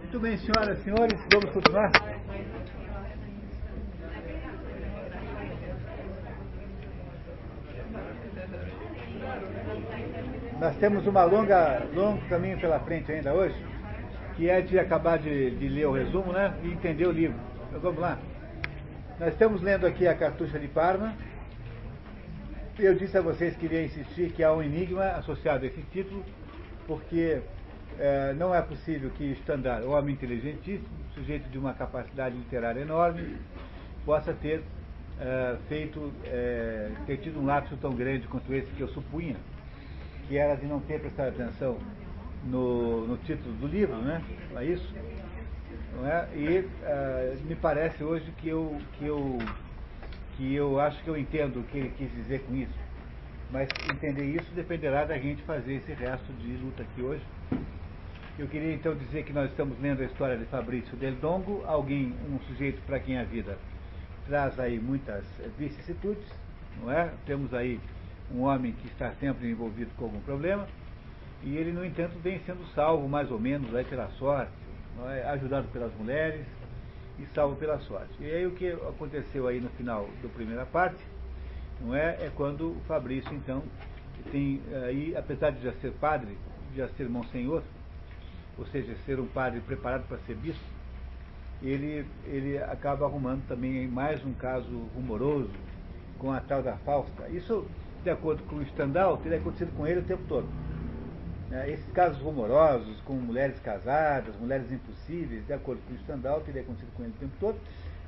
Muito bem, senhoras e senhores, vamos continuar? Nós temos um longo caminho pela frente ainda hoje, que é de acabar de ler o resumo, né, e entender o livro. Então vamos lá. Nós estamos lendo aqui a Cartucha de Parma. Eu disse a vocês que iria insistir que há um enigma associado a esse título, porque não é possível que Stendhal, homem inteligentíssimo, sujeito de uma capacidade literária enorme, possa ter ter tido um lapso tão grande quanto esse que eu supunha, que era de não ter prestado atenção no título do livro, né? Não é isso? Não é? E me parece hoje que eu acho que eu entendo o que ele quis dizer com isso. Mas entender isso dependerá da gente fazer esse resto de luta aqui hoje. Eu queria então dizer que nós estamos lendo a história de Fabrício Del Dongo, um sujeito para quem a vida traz aí muitas vicissitudes, não é? Temos aí um homem que está sempre envolvido com algum problema, e ele, no entanto, vem sendo salvo mais ou menos aí pela sorte, não é? Ajudado pelas mulheres e salvo pela sorte. E aí o que aconteceu aí no final da primeira parte, não é? É quando o Fabrício, então, tem aí, apesar de já ser padre, de já ser monsenhor, ou seja, ser um padre preparado para ser bispo, ele acaba arrumando também mais um caso rumoroso com a tal da Fausta. Isso, de acordo com o Stendhal, teria acontecido com ele o tempo todo. Esses casos rumorosos com mulheres casadas, mulheres impossíveis, de acordo com o Stendhal, teria acontecido com ele o tempo todo.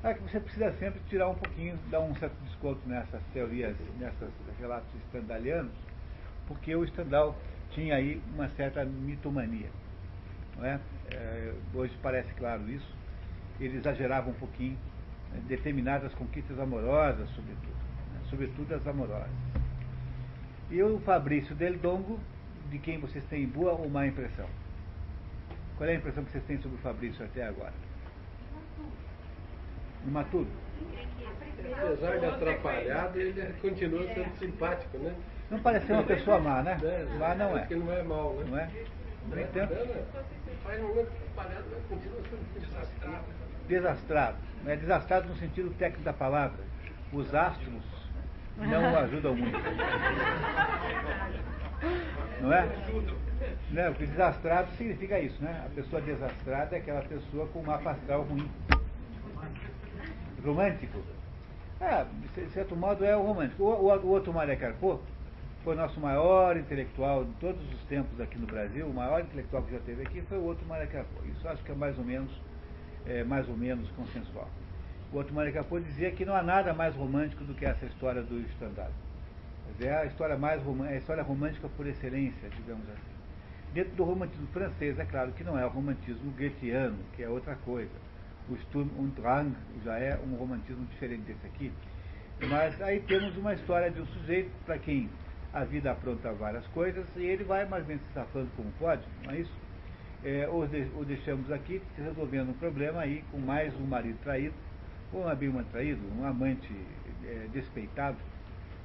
Que você precisa sempre tirar um pouquinho, dar um certo desconto nessas teorias, nesses relatos stendhalianos, porque o Stendhal tinha aí uma certa mitomania. Não é? Hoje parece claro isso. Ele exagerava um pouquinho determinadas conquistas amorosas, sobretudo as amorosas. E o Fabrício Del Dongo, de quem vocês têm boa ou má impressão? Qual é a impressão que vocês têm sobre o Fabrício até agora? Imaturo. Apesar de atrapalhado, ele continua sendo simpático, né? Não parece ser uma pessoa má, né? Má não é. Porque não é mal, né? Não é? No entanto, faz um atrapalhado, mas continua sendo desastrado. Desastrado. Desastrado no sentido técnico da palavra. Os astros não o ajudam muito. Não é? Não, porque desastrado significa isso, né? A pessoa desastrada é aquela pessoa com um mapa astral ruim. Romântico? De certo modo é o romântico. O outro Maria Carpo foi o nosso maior intelectual de todos os tempos aqui no Brasil. O maior intelectual que já teve aqui foi o outro Maria Carpo. Isso acho que é mais ou menos consensual. O outro Maria Carpo dizia que não há nada mais romântico do que essa história do Stendhal. É a história a história romântica por excelência, digamos assim. Dentro do romantismo francês, é claro que não é o romantismo goetheano, que é outra coisa. O Sturm und Drang já é um romantismo diferente desse aqui. Mas aí temos uma história de um sujeito para quem a vida apronta várias coisas e ele vai mais ou menos se safando como pode, não é isso? Ou deixamos aqui resolvendo um problema aí com mais um marido traído, ou um abismo traído, um amante despeitado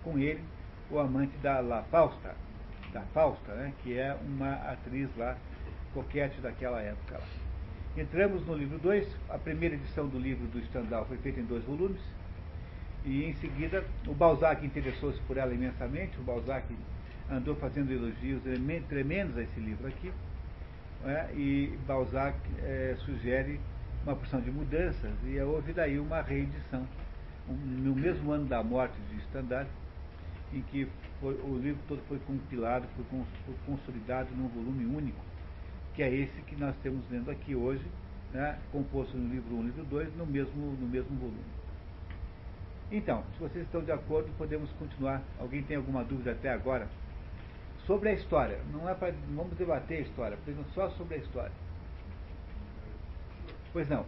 com ele, o amante da Fausta, né, que é uma atriz lá, coquete daquela época lá. Entramos no livro 2, a primeira edição do livro do Stendhal foi feita em 2 volumes, e em seguida o Balzac interessou-se por ela imensamente. O Balzac andou fazendo elogios tremendos a esse livro aqui, e Balzac sugere uma porção de mudanças, e houve daí uma reedição no mesmo ano da morte de Stendhal, em que o livro todo foi compilado, foi consolidado num volume único, que é esse que nós temos lendo aqui hoje, né, composto no livro 1 e livro 2, no mesmo volume. Então, se vocês estão de acordo, podemos continuar. Alguém tem alguma dúvida até agora? Sobre a história. Não vamos debater a história, apenas só sobre a história. Pois não.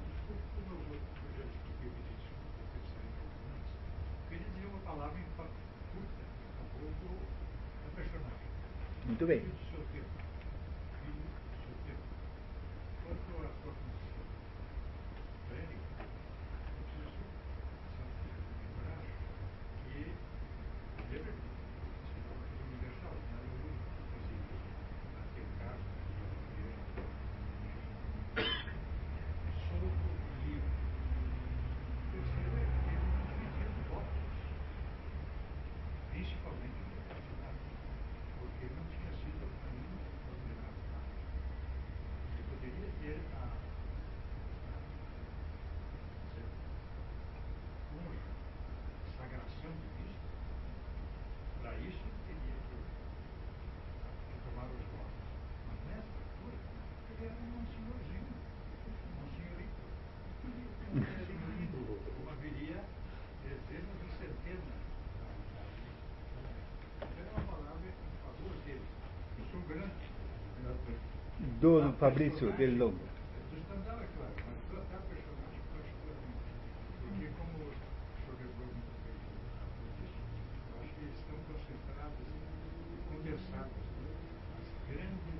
Ele dizia uma palavra curta, acabou o personagem. Muito bem. Quanto à sua função clínica, eu preciso lembrar que ele é universal, não é o único que fazia isso. Naquele caso, do Fabrício Del Longo. Do Stendhal, é claro, mas da personagem particularmente. Porque como o senhor lembrou muito bem disso, eu acho que estão concentradas e condensadas as grandes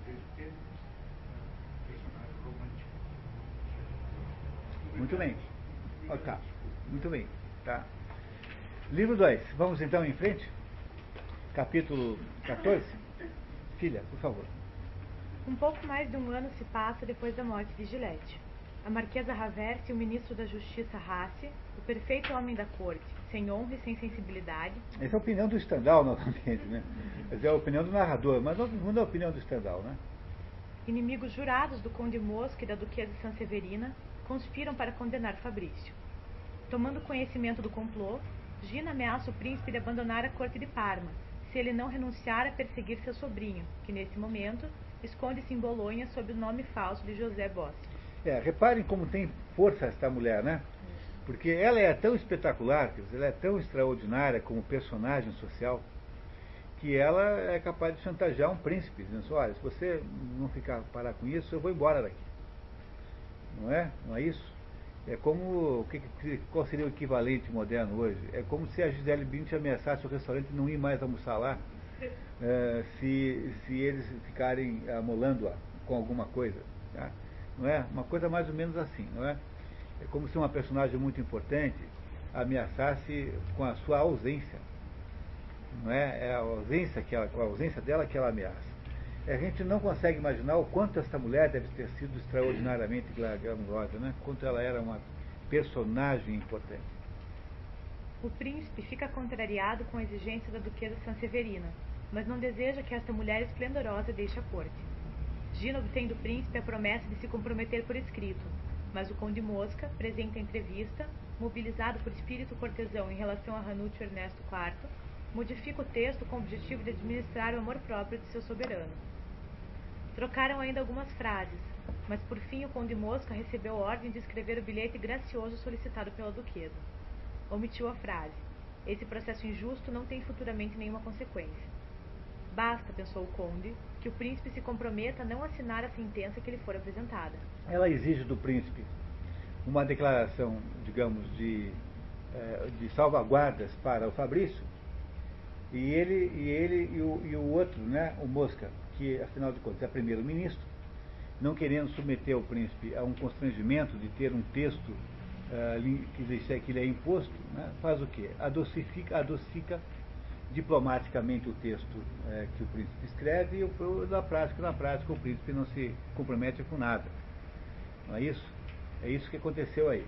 vertentes da personagem romântica. Muito bem. Ó, tá. Muito bem. Tá. Livro 2. Vamos então em frente? Capítulo 14. Filha, por favor. Um pouco mais de um ano se passa depois da morte de Gillette. A Marquesa Raversi e o ministro da Justiça Rassi, o perfeito homem da corte, sem honra e sem sensibilidade. Essa é a opinião do Stendhal, novamente, né? Essa é a opinião do narrador, mas não é a opinião do Stendhal, né? Inimigos jurados do conde Mosca e da duquesa Sanseverina, conspiram para condenar Fabrício. Tomando conhecimento do complô, Gina ameaça o príncipe de abandonar a corte de Parma, se ele não renunciar a perseguir seu sobrinho, que nesse momento esconde-se em Bolonha sob o nome falso de José Bossi. Reparem como tem força esta mulher, né? Porque ela é tão espetacular, quer dizer, ela é tão extraordinária como personagem social, que ela é capaz de chantagear um príncipe, dizendo assim, olha, se você não parar com isso, eu vou embora daqui. Não é? Não é isso? É como, qual seria o equivalente moderno hoje? É como se a Gisele Bündchen ameaçasse o restaurante não ir mais almoçar lá, se eles ficarem amolando-a com alguma coisa. Tá? Não é? Uma coisa mais ou menos assim, não é? É como se uma personagem muito importante ameaçasse com a sua ausência. Não é? É com a ausência dela que ela ameaça. A gente não consegue imaginar o quanto esta mulher deve ter sido extraordinariamente glamurosa, né? Quanto ela era uma personagem importante. O príncipe fica contrariado com a exigência da duquesa Sanseverina, mas não deseja que esta mulher esplendorosa deixe a corte. Gina obtém do príncipe a promessa de se comprometer por escrito, mas o conde Mosca, presente à entrevista, mobilizado por espírito cortesão em relação a Ranuccio Ernesto IV, modifica o texto com o objetivo de administrar o amor próprio de seu soberano. Trocaram ainda algumas frases, mas por fim o conde Mosca recebeu ordem de escrever o bilhete gracioso solicitado pela duquesa. Omitiu a frase: esse processo injusto não tem futuramente nenhuma consequência. Basta, pensou o conde, que o príncipe se comprometa a não assinar a sentença que lhe for apresentada. Ela exige do príncipe uma declaração, digamos, de salvaguardas para o Fabrício, e o outro, né, o Mosca, que afinal de contas é primeiro-ministro, não querendo submeter o príncipe a um constrangimento de ter um texto que lhe é imposto, né, faz o quê? Adocica diplomaticamente o texto que o príncipe escreve e na prática o príncipe não se compromete com nada. Não é isso? É isso que aconteceu aí.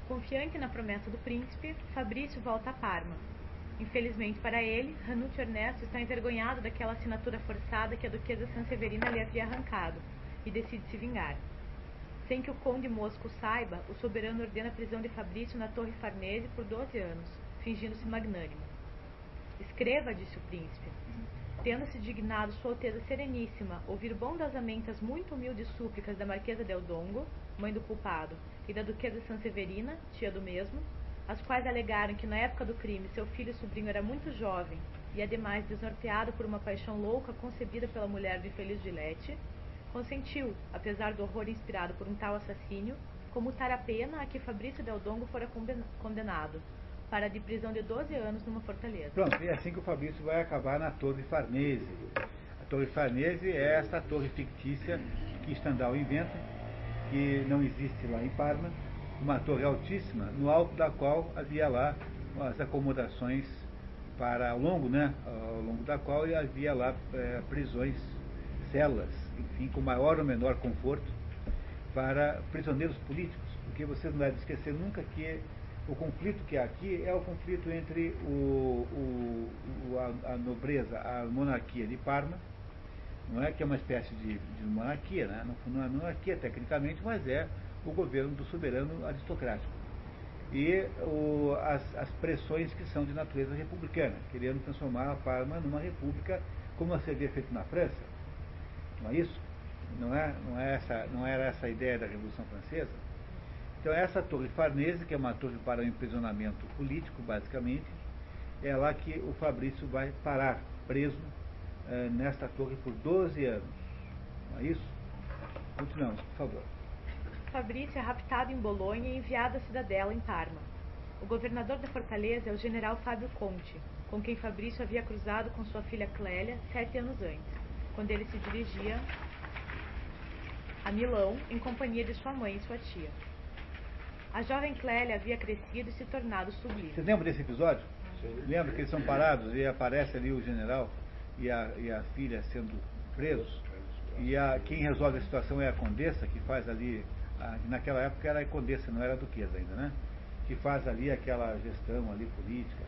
Confiante na promessa do príncipe, Fabrício volta a Parma. Infelizmente para ele, Ranuccio Ernesto está envergonhado daquela assinatura forçada que a duquesa Sanseverina lhe havia arrancado e decide se vingar. Sem que o conde Mosca o saiba, o soberano ordena a prisão de Fabrício na Torre Farnese por 12 anos, fingindo-se magnânimo. Escreva, disse o príncipe. Tendo-se dignado Sua Alteza Sereníssima ouvir bondosamente as muito humildes súplicas da Marquesa del Dongo, mãe do culpado, e da duquesa Sanseverina, tia do mesmo, as quais alegaram que na época do crime seu filho e sobrinho era muito jovem e ademais desnorteado por uma paixão louca concebida pela mulher do infeliz Gillette, consentiu, apesar do horror inspirado por um tal assassínio, comutar a pena a que Fabrício del Dongo fora condenado, para de prisão de 12 anos numa fortaleza. Pronto, e é assim que o Fabrício vai acabar na Torre Farnese. A Torre Farnese é essa torre fictícia que Stendhal inventa, que não existe lá em Parma, uma torre altíssima, no alto da qual havia lá as acomodações ao longo da qual havia lá prisões, celas, enfim, com maior ou menor conforto para prisioneiros políticos, porque vocês não devem esquecer nunca que o conflito que há aqui é o conflito entre a nobreza, a monarquia de Parma, não é, que é uma espécie de monarquia, né? Não é monarquia tecnicamente, mas é o governo do soberano aristocrático. E as pressões que são de natureza republicana, querendo transformar a Parma numa república, como se havia feito na França. Não é isso? Não era essa a ideia da Revolução Francesa? Então essa Torre Farnese, que é uma torre para o emprisionamento político, basicamente, é lá que o Fabrício vai parar, preso nesta torre por 12 anos. Não é isso? Continuamos, por favor. Fabrício é raptado em Bolonha e enviado à cidadela em Parma. O governador da fortaleza é o general Fábio Conte, com quem Fabrício havia cruzado com sua filha Clélia 7 anos antes, quando ele se dirigia a Milão em companhia de sua mãe e sua tia. A jovem Clélia havia crescido e se tornado sublime. Você lembra desse episódio? Sim. Lembra que eles são parados e aparece ali o general e a filha sendo presos? E quem resolve a situação é a condessa, que faz ali, naquela época era a condessa, não era a duquesa ainda, né? Que faz ali aquela gestão ali política.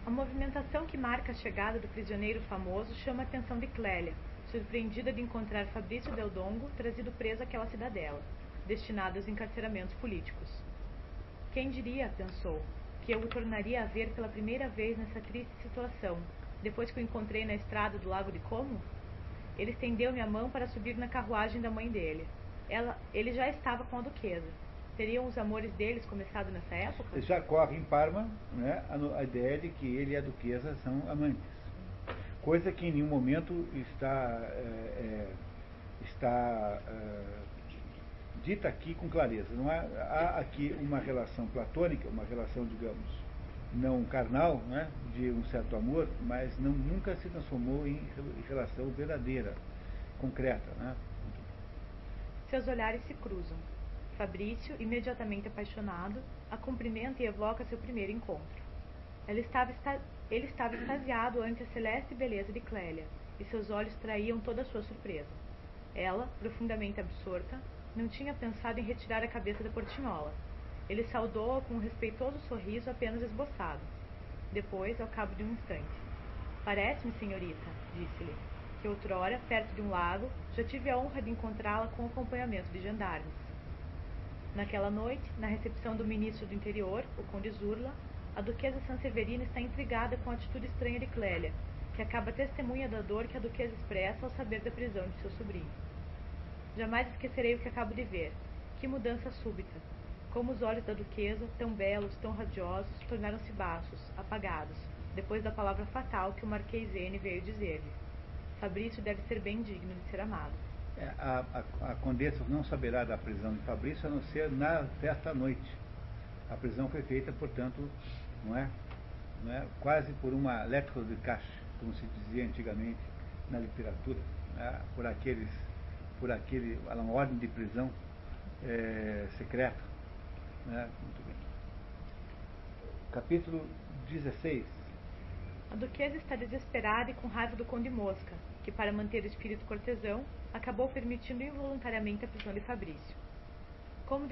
A movimentação que marca a chegada do prisioneiro famoso chama a atenção de Clélia, surpreendida de encontrar Fabrício Del Dongo trazido preso àquela cidadela, destinado aos encarceramentos políticos. Quem diria, pensou, que eu o tornaria a ver pela primeira vez nessa triste situação, depois que o encontrei na estrada do Lago de Como? Ele estendeu-me a mão para subir na carruagem da mãe dele. Ele já estava com a duquesa. Teriam os amores deles começado nessa época? Já corre em Parma, né, a ideia de que ele e a duquesa são amantes. Coisa que em nenhum momento está dita aqui com clareza. Não há aqui uma relação platônica, uma relação, digamos, não carnal, né, de um certo amor, mas nunca se transformou em relação verdadeira, concreta, né? Seus olhares se cruzam. Fabrício, imediatamente apaixonado, a cumprimenta e evoca seu primeiro encontro. Ele estava extasiado ante a celeste beleza de Clélia, e seus olhos traíam toda a sua surpresa. Ela, profundamente absorta, não tinha pensado em retirar a cabeça da portinhola. Ele saudou-a com um respeitoso sorriso apenas esboçado. Depois, ao cabo de um instante: "Parece-me, senhorita", disse-lhe, "que outrora, perto de um lago, já tive a honra de encontrá-la com acompanhamento de gendarmes." Naquela noite, na recepção do ministro do interior, o conde Zurla, a duquesa Sanseverina está intrigada com a atitude estranha de Clélia, que acaba testemunha da dor que a duquesa expressa ao saber da prisão de seu sobrinho. Jamais esquecerei o que acabo de ver. Que mudança súbita! Como os olhos da duquesa, tão belos, tão radiosos, tornaram-se baços, apagados, depois da palavra fatal que o Marquês N veio dizer-lhe. Fabrício deve ser bem digno de ser amado. A condessa não saberá da prisão de Fabrício a não ser na festa à noite. A prisão foi feita, portanto, não é quase por uma lettre de caixa, como se dizia antigamente na literatura, né? Uma ordem de prisão secreta. Né? Muito bem. Capítulo 16. A duquesa está desesperada e com raiva do conde Mosca, que, para manter o espírito cortesão, acabou permitindo involuntariamente a prisão de Fabrício. Como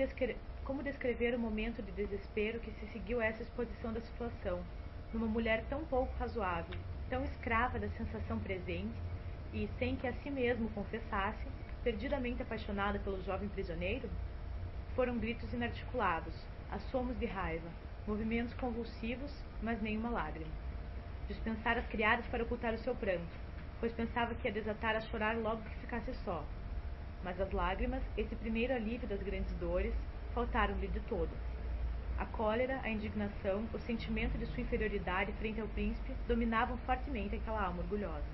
descrever o momento de desespero que se seguiu a essa exposição da situação, numa mulher tão pouco razoável, tão escrava da sensação presente e, sem que a si mesmo confessasse, perdidamente apaixonada pelo jovem prisioneiro? Foram gritos inarticulados, assomos de raiva, movimentos convulsivos, mas nenhuma lágrima. Dispensara as criadas para ocultar o seu pranto, pois pensava que ia desatar a chorar logo que ficasse só. Mas as lágrimas, esse primeiro alívio das grandes dores, faltaram-lhe de todo. A cólera, a indignação, o sentimento de sua inferioridade frente ao príncipe dominavam fortemente aquela alma orgulhosa.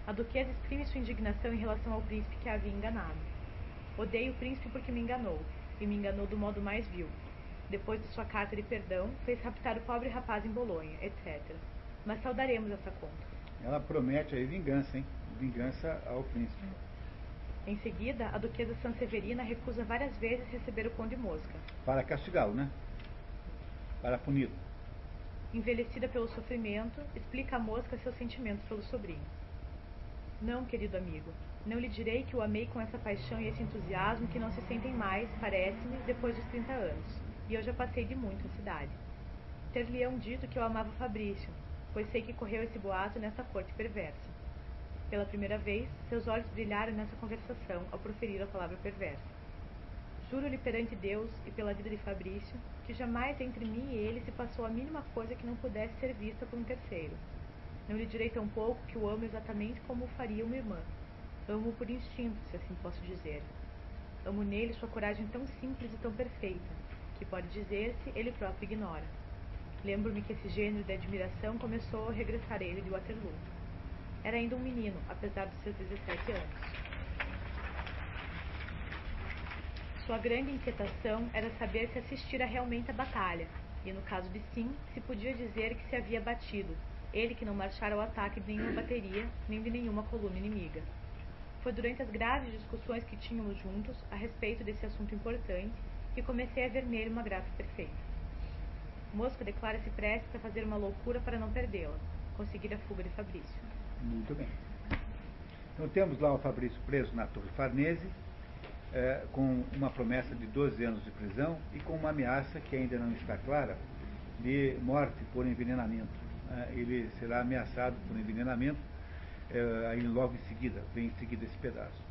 A duquesa exprime sua indignação em relação ao príncipe que a havia enganado. Odeio o príncipe porque me enganou, e me enganou do modo mais vil. Depois de sua carta de perdão, fez raptar o pobre rapaz em Bolonha, etc. Mas saudaremos essa conta. Ela promete aí vingança, hein? Vingança ao príncipe. Em seguida, a duquesa Sanseverina recusa várias vezes receber o conde Mosca. Para castigá-lo, né? Para puni-lo. Envelhecida pelo sofrimento, explica a Mosca seus sentimentos pelo sobrinho. Não, querido amigo, não lhe direi que o amei com essa paixão e esse entusiasmo que não se sentem mais, parece-me, depois dos 30 anos, e eu já passei de muito a cidade. Ter-lhe-ão dito que eu amava Fabrício, pois sei que correu esse boato nessa corte perversa. Pela primeira vez, seus olhos brilharam nessa conversação ao proferir a palavra perversa. Juro-lhe perante Deus e pela vida de Fabrício que jamais entre mim e ele se passou a mínima coisa que não pudesse ser vista por um terceiro. Não lhe direi tampouco que o amo exatamente como o faria uma irmã. Amo-o por instinto, se assim posso dizer. Amo nele sua coragem tão simples e tão perfeita, que pode dizer-se ele próprio ignora. Lembro-me que esse gênero de admiração começou a regressar a ele de Waterloo. Era ainda um menino, apesar dos seus 17 anos. Sua grande inquietação era saber se assistira realmente à batalha, e no caso de sim, se podia dizer que se havia batido, ele que não marchara ao ataque de nenhuma bateria, nem de nenhuma coluna inimiga. Foi durante as graves discussões que tínhamos juntos a respeito desse assunto importante que comecei a ver nele uma graça perfeita. Mosca declara-se prestes a fazer uma loucura para não perdê-la, conseguir a fuga de Fabrício. Muito bem. Então temos lá o Fabrício preso na Torre Farnese, com uma promessa de 12 anos de prisão e com uma ameaça que ainda não está clara de morte por envenenamento. Ele será ameaçado por envenenamento aí logo em seguida, vem em seguida esse pedaço.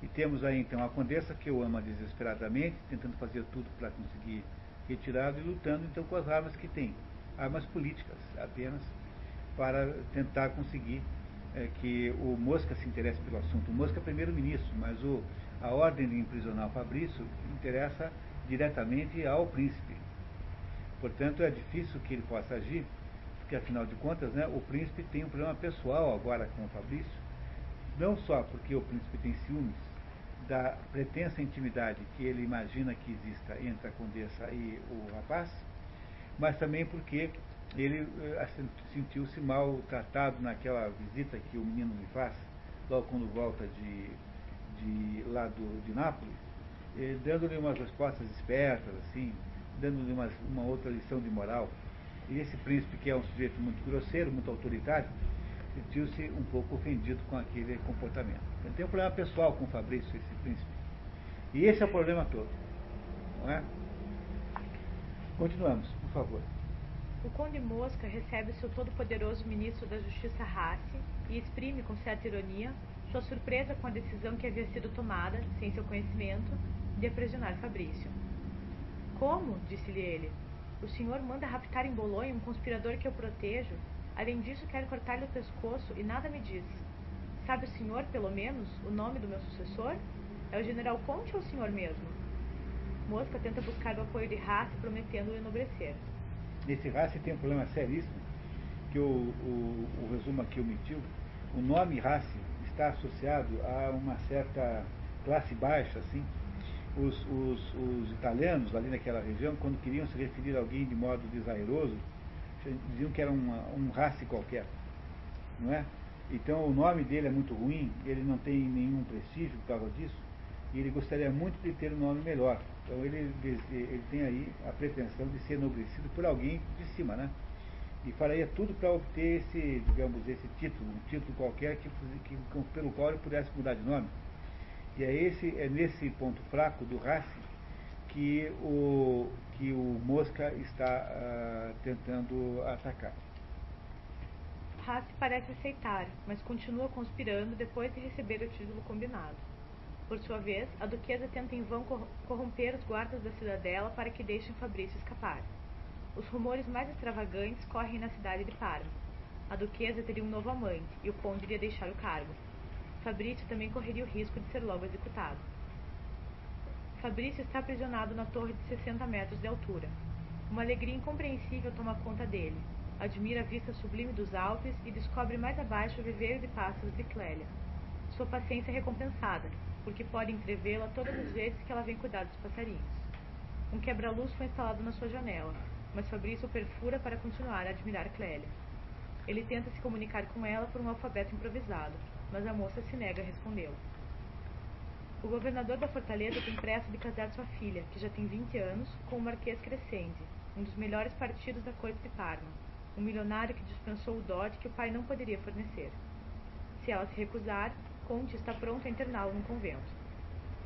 E temos aí então a Condessa que o ama desesperadamente, tentando fazer tudo para conseguir retirá-lo e lutando então com as armas que tem, armas políticas apenas, para tentar conseguir que o Mosca se interesse pelo assunto. O Mosca é primeiro-ministro, mas a ordem de imprisionar o Fabrício interessa diretamente ao príncipe. Portanto, é difícil que ele possa agir, porque afinal de contas, o príncipe tem um problema pessoal agora com o Fabrício, não só porque o príncipe tem ciúmes da pretensa intimidade que ele imagina que exista entre a Condessa e o rapaz, mas também porque ele sentiu-se mal tratado naquela visita que o menino lhe faz, logo quando volta lá de Nápoles, dando-lhe umas respostas espertas, assim, dando-lhe uma outra lição de moral. E esse príncipe, que é um sujeito muito grosseiro, muito autoritário, sentiu-se um pouco ofendido com aquele comportamento. Ele tem um problema pessoal com o Fabrício, esse príncipe. E esse é o problema todo, não é? Continuamos, por favor. O Conde Mosca recebe o seu todo-poderoso ministro da Justiça Rassi e exprime com certa ironia sua surpresa com a decisão que havia sido tomada, sem seu conhecimento, de aprisionar Fabrício. Como? Disse-lhe ele. O senhor manda raptar em Bolonha um conspirador que eu protejo? Além disso, quer cortar-lhe o pescoço e nada me diz. Sabe o senhor, pelo menos, o nome do meu sucessor? É o general Conte ou o senhor mesmo? Mosca tenta buscar o apoio de Rassi, prometendo-o enobrecer. Esse Rassi tem um problema seríssimo, que o resumo aqui omitiu. O nome Rassi está associado a uma certa classe baixa, assim. Os italianos ali naquela região, quando queriam se referir a alguém de modo desairoso, diziam que era um Rassi qualquer, não é? Então o nome dele é muito ruim, ele não tem nenhum prestígio por causa disso, e ele gostaria muito de ter um nome melhor. Então ele tem aí a pretensão de ser enobrecido por alguém de cima, né? E faria tudo para obter esse título, um título qualquer pelo qual ele pudesse mudar de nome. E é nesse ponto fraco do Rassi que o Mosca está tentando atacar. Rassi parece aceitar, mas continua conspirando depois de receber o título combinado. Por sua vez, a duquesa tenta em vão corromper os guardas da cidadela para que deixem Fabrício escapar. Os rumores mais extravagantes correm na cidade de Parma. A duquesa teria um novo amante e o conde iria deixar o cargo. Fabrício também correria o risco de ser logo executado. Fabrício está aprisionado na torre de 60 metros de altura. Uma alegria incompreensível toma conta dele. Admira a vista sublime dos Alpes e descobre mais abaixo o viveiro de pássaros de Clélia. Sua paciência é recompensada, porque pode entrevê-la todas as vezes que ela vem cuidar dos passarinhos. Um quebra-luz foi instalado na sua janela, mas Fabrício o perfura para continuar a admirar Clélia. Ele tenta se comunicar com ela por um alfabeto improvisado, mas a moça se nega a respondê-lo. O governador da fortaleza tem pressa de casar sua filha, que já tem 20 anos, com o Marquês Crescendi, um dos melhores partidos da corte de Parma, um milionário que dispensou o dote que o pai não poderia fornecer. Se ela se recusar, Conte está pronto a interná-lo num convento.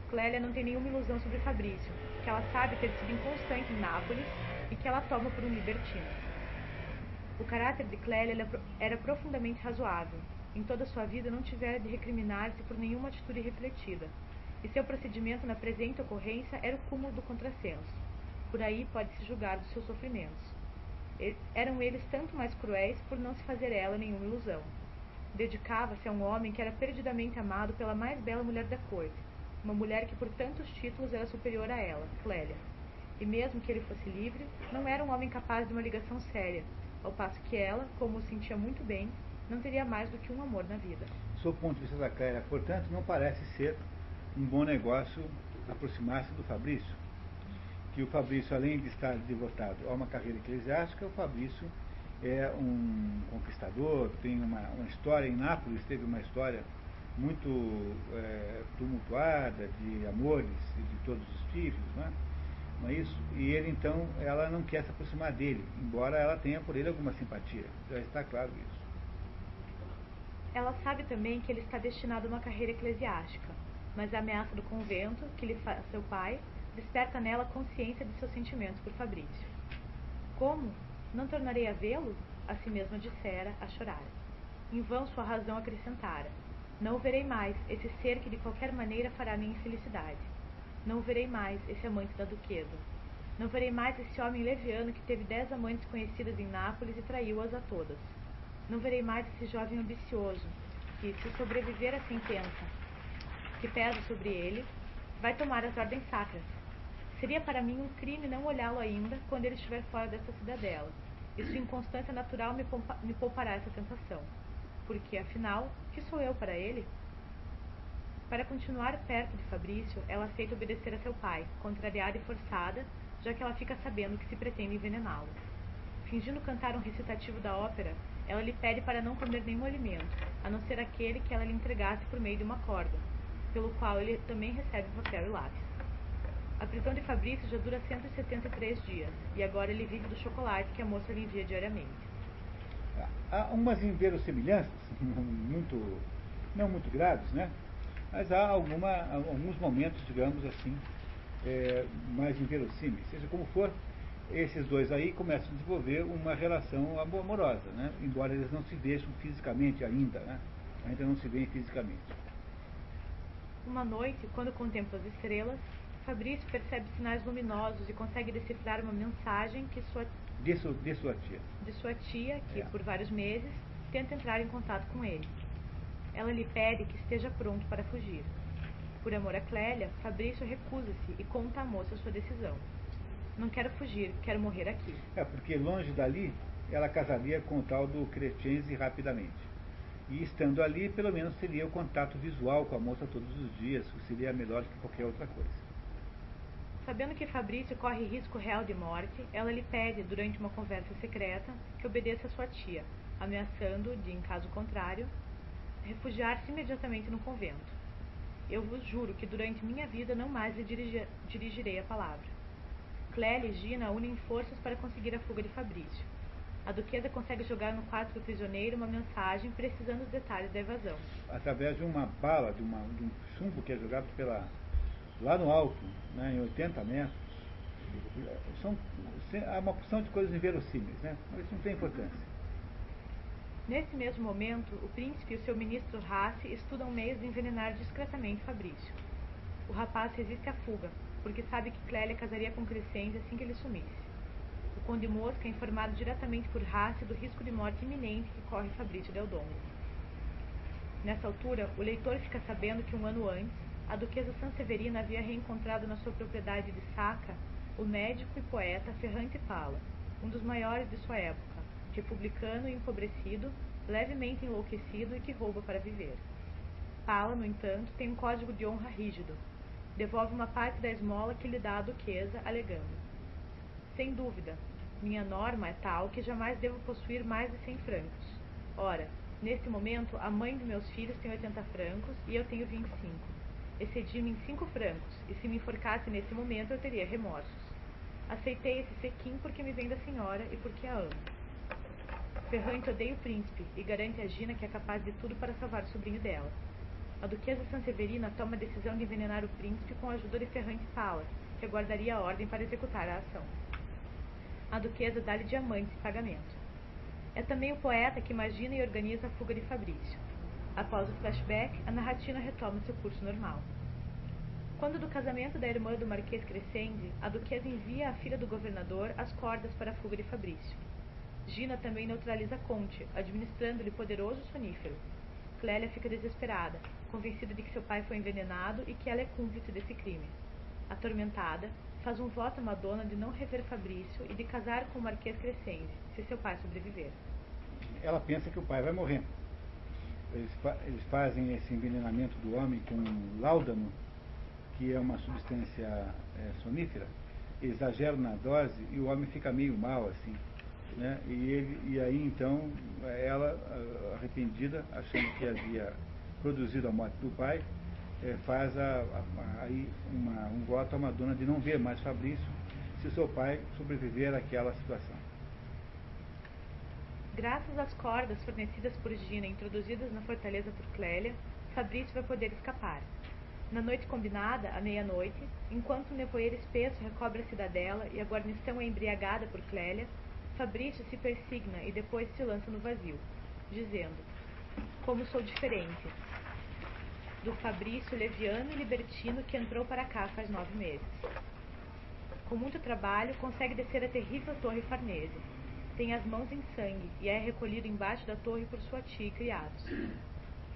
Clélia não tem nenhuma ilusão sobre Fabrício, que ela sabe ter sido inconstante em Nápoles e que ela toma por um libertino. O caráter de Clélia era profundamente razoável. Em toda a sua vida não tivera de recriminar-se por nenhuma atitude refletida, e seu procedimento na presente ocorrência era o cúmulo do contrassenso. Por aí pode-se julgar dos seus sofrimentos. Eram eles tanto mais cruéis por não se fazer ela nenhuma ilusão. Dedicava-se a um homem que era perdidamente amado pela mais bela mulher da corte, uma mulher que por tantos títulos era superior a ela, Clélia. E mesmo que ele fosse livre, não era um homem capaz de uma ligação séria, ao passo que ela, como o sentia muito bem, não teria mais do que um amor na vida. Sob o ponto de vista da Clélia, portanto, não parece ser um bom negócio aproximar-se do Fabrício. Que o Fabrício, além de estar devotado a uma carreira eclesiástica, o Fabrício é um conquistador, tem uma história em Nápoles, teve uma história muito tumultuada de amores e de todos os tipos, não é isso? E ele, então, ela não quer se aproximar dele, embora ela tenha por ele alguma simpatia, já está claro isso. Ela sabe também que ele está destinado a uma carreira eclesiástica, mas a ameaça do convento, que lhe faz seu pai, desperta nela a consciência de seus sentimentos por Fabrício. Como? Não tornarei a vê-lo? A si mesma dissera, a chorar. Em vão sua razão acrescentara. Não o verei mais, esse ser que de qualquer maneira fará minha infelicidade. Não o verei mais, esse amante da duquesa. Não verei mais esse homem leviano que teve 10 amantes conhecidas em Nápoles e traiu-as a todas. Não verei mais esse jovem ambicioso, que, se sobreviver à sentença que pesa sobre ele, vai tomar as ordens sacras. Seria para mim um crime não olhá-lo ainda quando ele estiver fora desta cidadela, e sua inconstância natural me poupará essa tentação. Porque, afinal, que sou eu para ele? Para continuar perto de Fabrício, ela aceita obedecer a seu pai, contrariada e forçada, já que ela fica sabendo que se pretende envenená-lo. Fingindo cantar um recitativo da ópera, ela lhe pede para não comer nenhum alimento, a não ser aquele que ela lhe entregasse por meio de uma corda, pelo qual ele também recebe papel e lápis. A prisão de Fabrício já dura 173 dias, e agora ele vive do chocolate que a moça lhe envia diariamente. Há umas inverossimilhanças, não muito graves, né? Mas há alguns momentos, digamos assim, mais inverossímeis. Seja como for, esses dois aí começam a desenvolver uma relação amorosa, né? Embora eles não se vejam fisicamente ainda, né? Ainda não se veem fisicamente. Uma noite, quando contempla as estrelas, Fabrício percebe sinais luminosos e consegue decifrar uma mensagem que de sua tia. De sua tia, que por vários meses tenta entrar em contato com ele. Ela lhe pede que esteja pronto para fugir. Por amor a Clélia, Fabrício recusa-se e conta à moça sua decisão. Não quero fugir, quero morrer aqui. Porque longe dali, ela casaria com o tal do Crescenzi rapidamente. E estando ali, pelo menos teria o contato visual com a moça todos os dias, que seria melhor que qualquer outra coisa. Sabendo que Fabrício corre risco real de morte, ela lhe pede, durante uma conversa secreta, que obedeça a sua tia, ameaçando de, em caso contrário, refugiar-se imediatamente no convento. Eu vos juro que durante minha vida não mais lhe dirigirei a palavra. Clélia e Gina unem forças para conseguir a fuga de Fabrício. A duquesa consegue jogar no quarto do prisioneiro uma mensagem precisando dos detalhes da evasão. Através de uma bala, de um chumbo que é jogado lá no alto, né, em 80 metros. Há uma porção de coisas inverossímeis, né? Mas isso não tem importância. Nesse mesmo momento, o príncipe e o seu ministro Rassi estudam meios de envenenar discretamente Fabrício. O rapaz resiste à fuga, porque sabe que Clélia casaria com Crescenzi assim que ele sumisse. O conde Mosca é informado diretamente por Rassi do risco de morte iminente que corre Fabrício Del Dongo. Nessa altura, o leitor fica sabendo que um ano antes, a duquesa Sanseverina havia reencontrado na sua propriedade de Sacca o médico e poeta Ferrante Pala, um dos maiores de sua época, republicano e empobrecido, levemente enlouquecido e que rouba para viver. Pala, no entanto, tem um código de honra rígido. Devolve uma parte da esmola que lhe dá a duquesa, alegando: sem dúvida, minha norma é tal que jamais devo possuir mais de 100 francos. Ora, neste momento, a mãe de meus filhos tem 80 francos e eu tenho 25. Excedi-me em 5 francos, e se me enforcasse nesse momento eu teria remorsos. Aceitei esse sequim porque me vem da senhora e porque a amo. Ferrante odeia o príncipe e garante a Gina que é capaz de tudo para salvar o sobrinho dela. A duquesa Sanseverina toma a decisão de envenenar o príncipe com a ajuda de Ferrante Pala, que aguardaria a ordem para executar a ação. A duquesa dá-lhe diamantes em pagamento. É também o poeta que imagina e organiza a fuga de Fabrício. Após o flashback, a narrativa retoma seu curso normal. Quando do casamento da irmã do Marquês Crescenzi, a duquesa envia à filha do governador as cordas para a fuga de Fabrício. Gina também neutraliza Conte, administrando-lhe poderoso sonífero. Clélia fica desesperada, convencida de que seu pai foi envenenado e que ela é cúmplice desse crime. Atormentada, faz um voto à Madonna de não rever Fabrício e de casar com o Marquês Crescenzi, se seu pai sobreviver. ela pensa que o pai vai morrer. Eles fazem esse envenenamento do homem com láudano, que é uma substância sonífera. Eles exageram na dose e o homem fica meio mal, assim, né? E aí então ela, arrependida, achando que havia produzido a morte do pai, faz aí um voto à Madonna de não ver mais Fabrício se seu pai sobreviver àquela situação. Graças às cordas fornecidas por Gina e introduzidas na fortaleza por Clélia, Fabrício vai poder escapar. Na noite combinada, à meia-noite, enquanto o nevoeiro espesso recobre a cidadela e a guarnição é embriagada por Clélia, Fabrício se persigna e depois se lança no vazio, dizendo: como sou diferente do Fabrício leviano e libertino que entrou para cá faz 9 meses. Com muito trabalho, consegue descer a terrível torre Farnese. Tem as mãos em sangue e é recolhido embaixo da torre por sua tia e criados.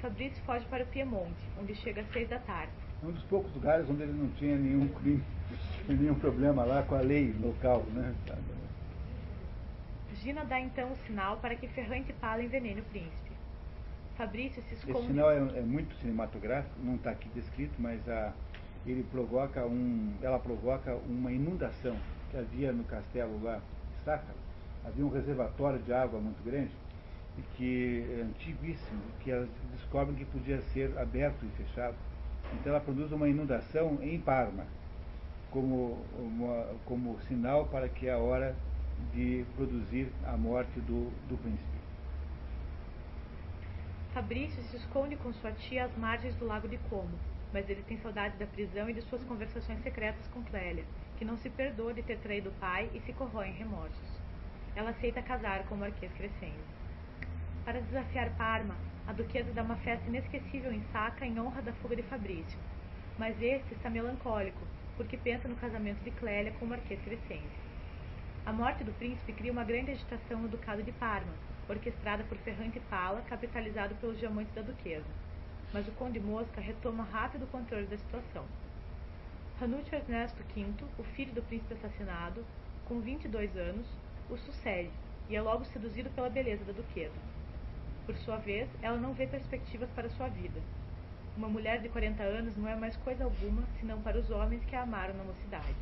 Fabrício foge para o Piemonte, onde chega às 6 da tarde. Um dos poucos lugares onde ele não tinha nenhum crime, nenhum problema lá com a lei local, né? Gina dá então o sinal para que Ferrante Pala envenene o príncipe. Fabrício se esconde... Esse sinal é muito cinematográfico, não está aqui descrito, mas ela provoca uma inundação que havia no castelo lá, Sácaro. Havia um reservatório de água muito grande, e que é antiguíssimo, que elas descobrem que podia ser aberto e fechado. Então ela produz uma inundação em Parma, como sinal para que é a hora de produzir a morte do príncipe. Fabrício se esconde com sua tia às margens do lago de Como, mas ele tem saudade da prisão e de suas conversações secretas com Clélia, que não se perdoa de ter traído o pai e se corrói em remorsos. Ela aceita casar com o Marquês Crescendo. Para desafiar Parma, a duquesa dá uma festa inesquecível em Sacca em honra da fuga de Fabrício. Mas este está melancólico, porque pensa no casamento de Clélia com o Marquês Crescente. A morte do príncipe cria uma grande agitação no ducado de Parma, orquestrada por Ferrante Pala, capitalizado pelos diamantes da duquesa. Mas o conde Mosca retoma rápido o controle da situação. Ranulfo Ernesto V, o filho do príncipe assassinado, com 22 anos, o sucede e é logo seduzido pela beleza da duquesa. Por sua vez, ela não vê perspectivas para sua vida. Uma mulher de 40 anos não é mais coisa alguma, senão para os homens que a amaram na mocidade.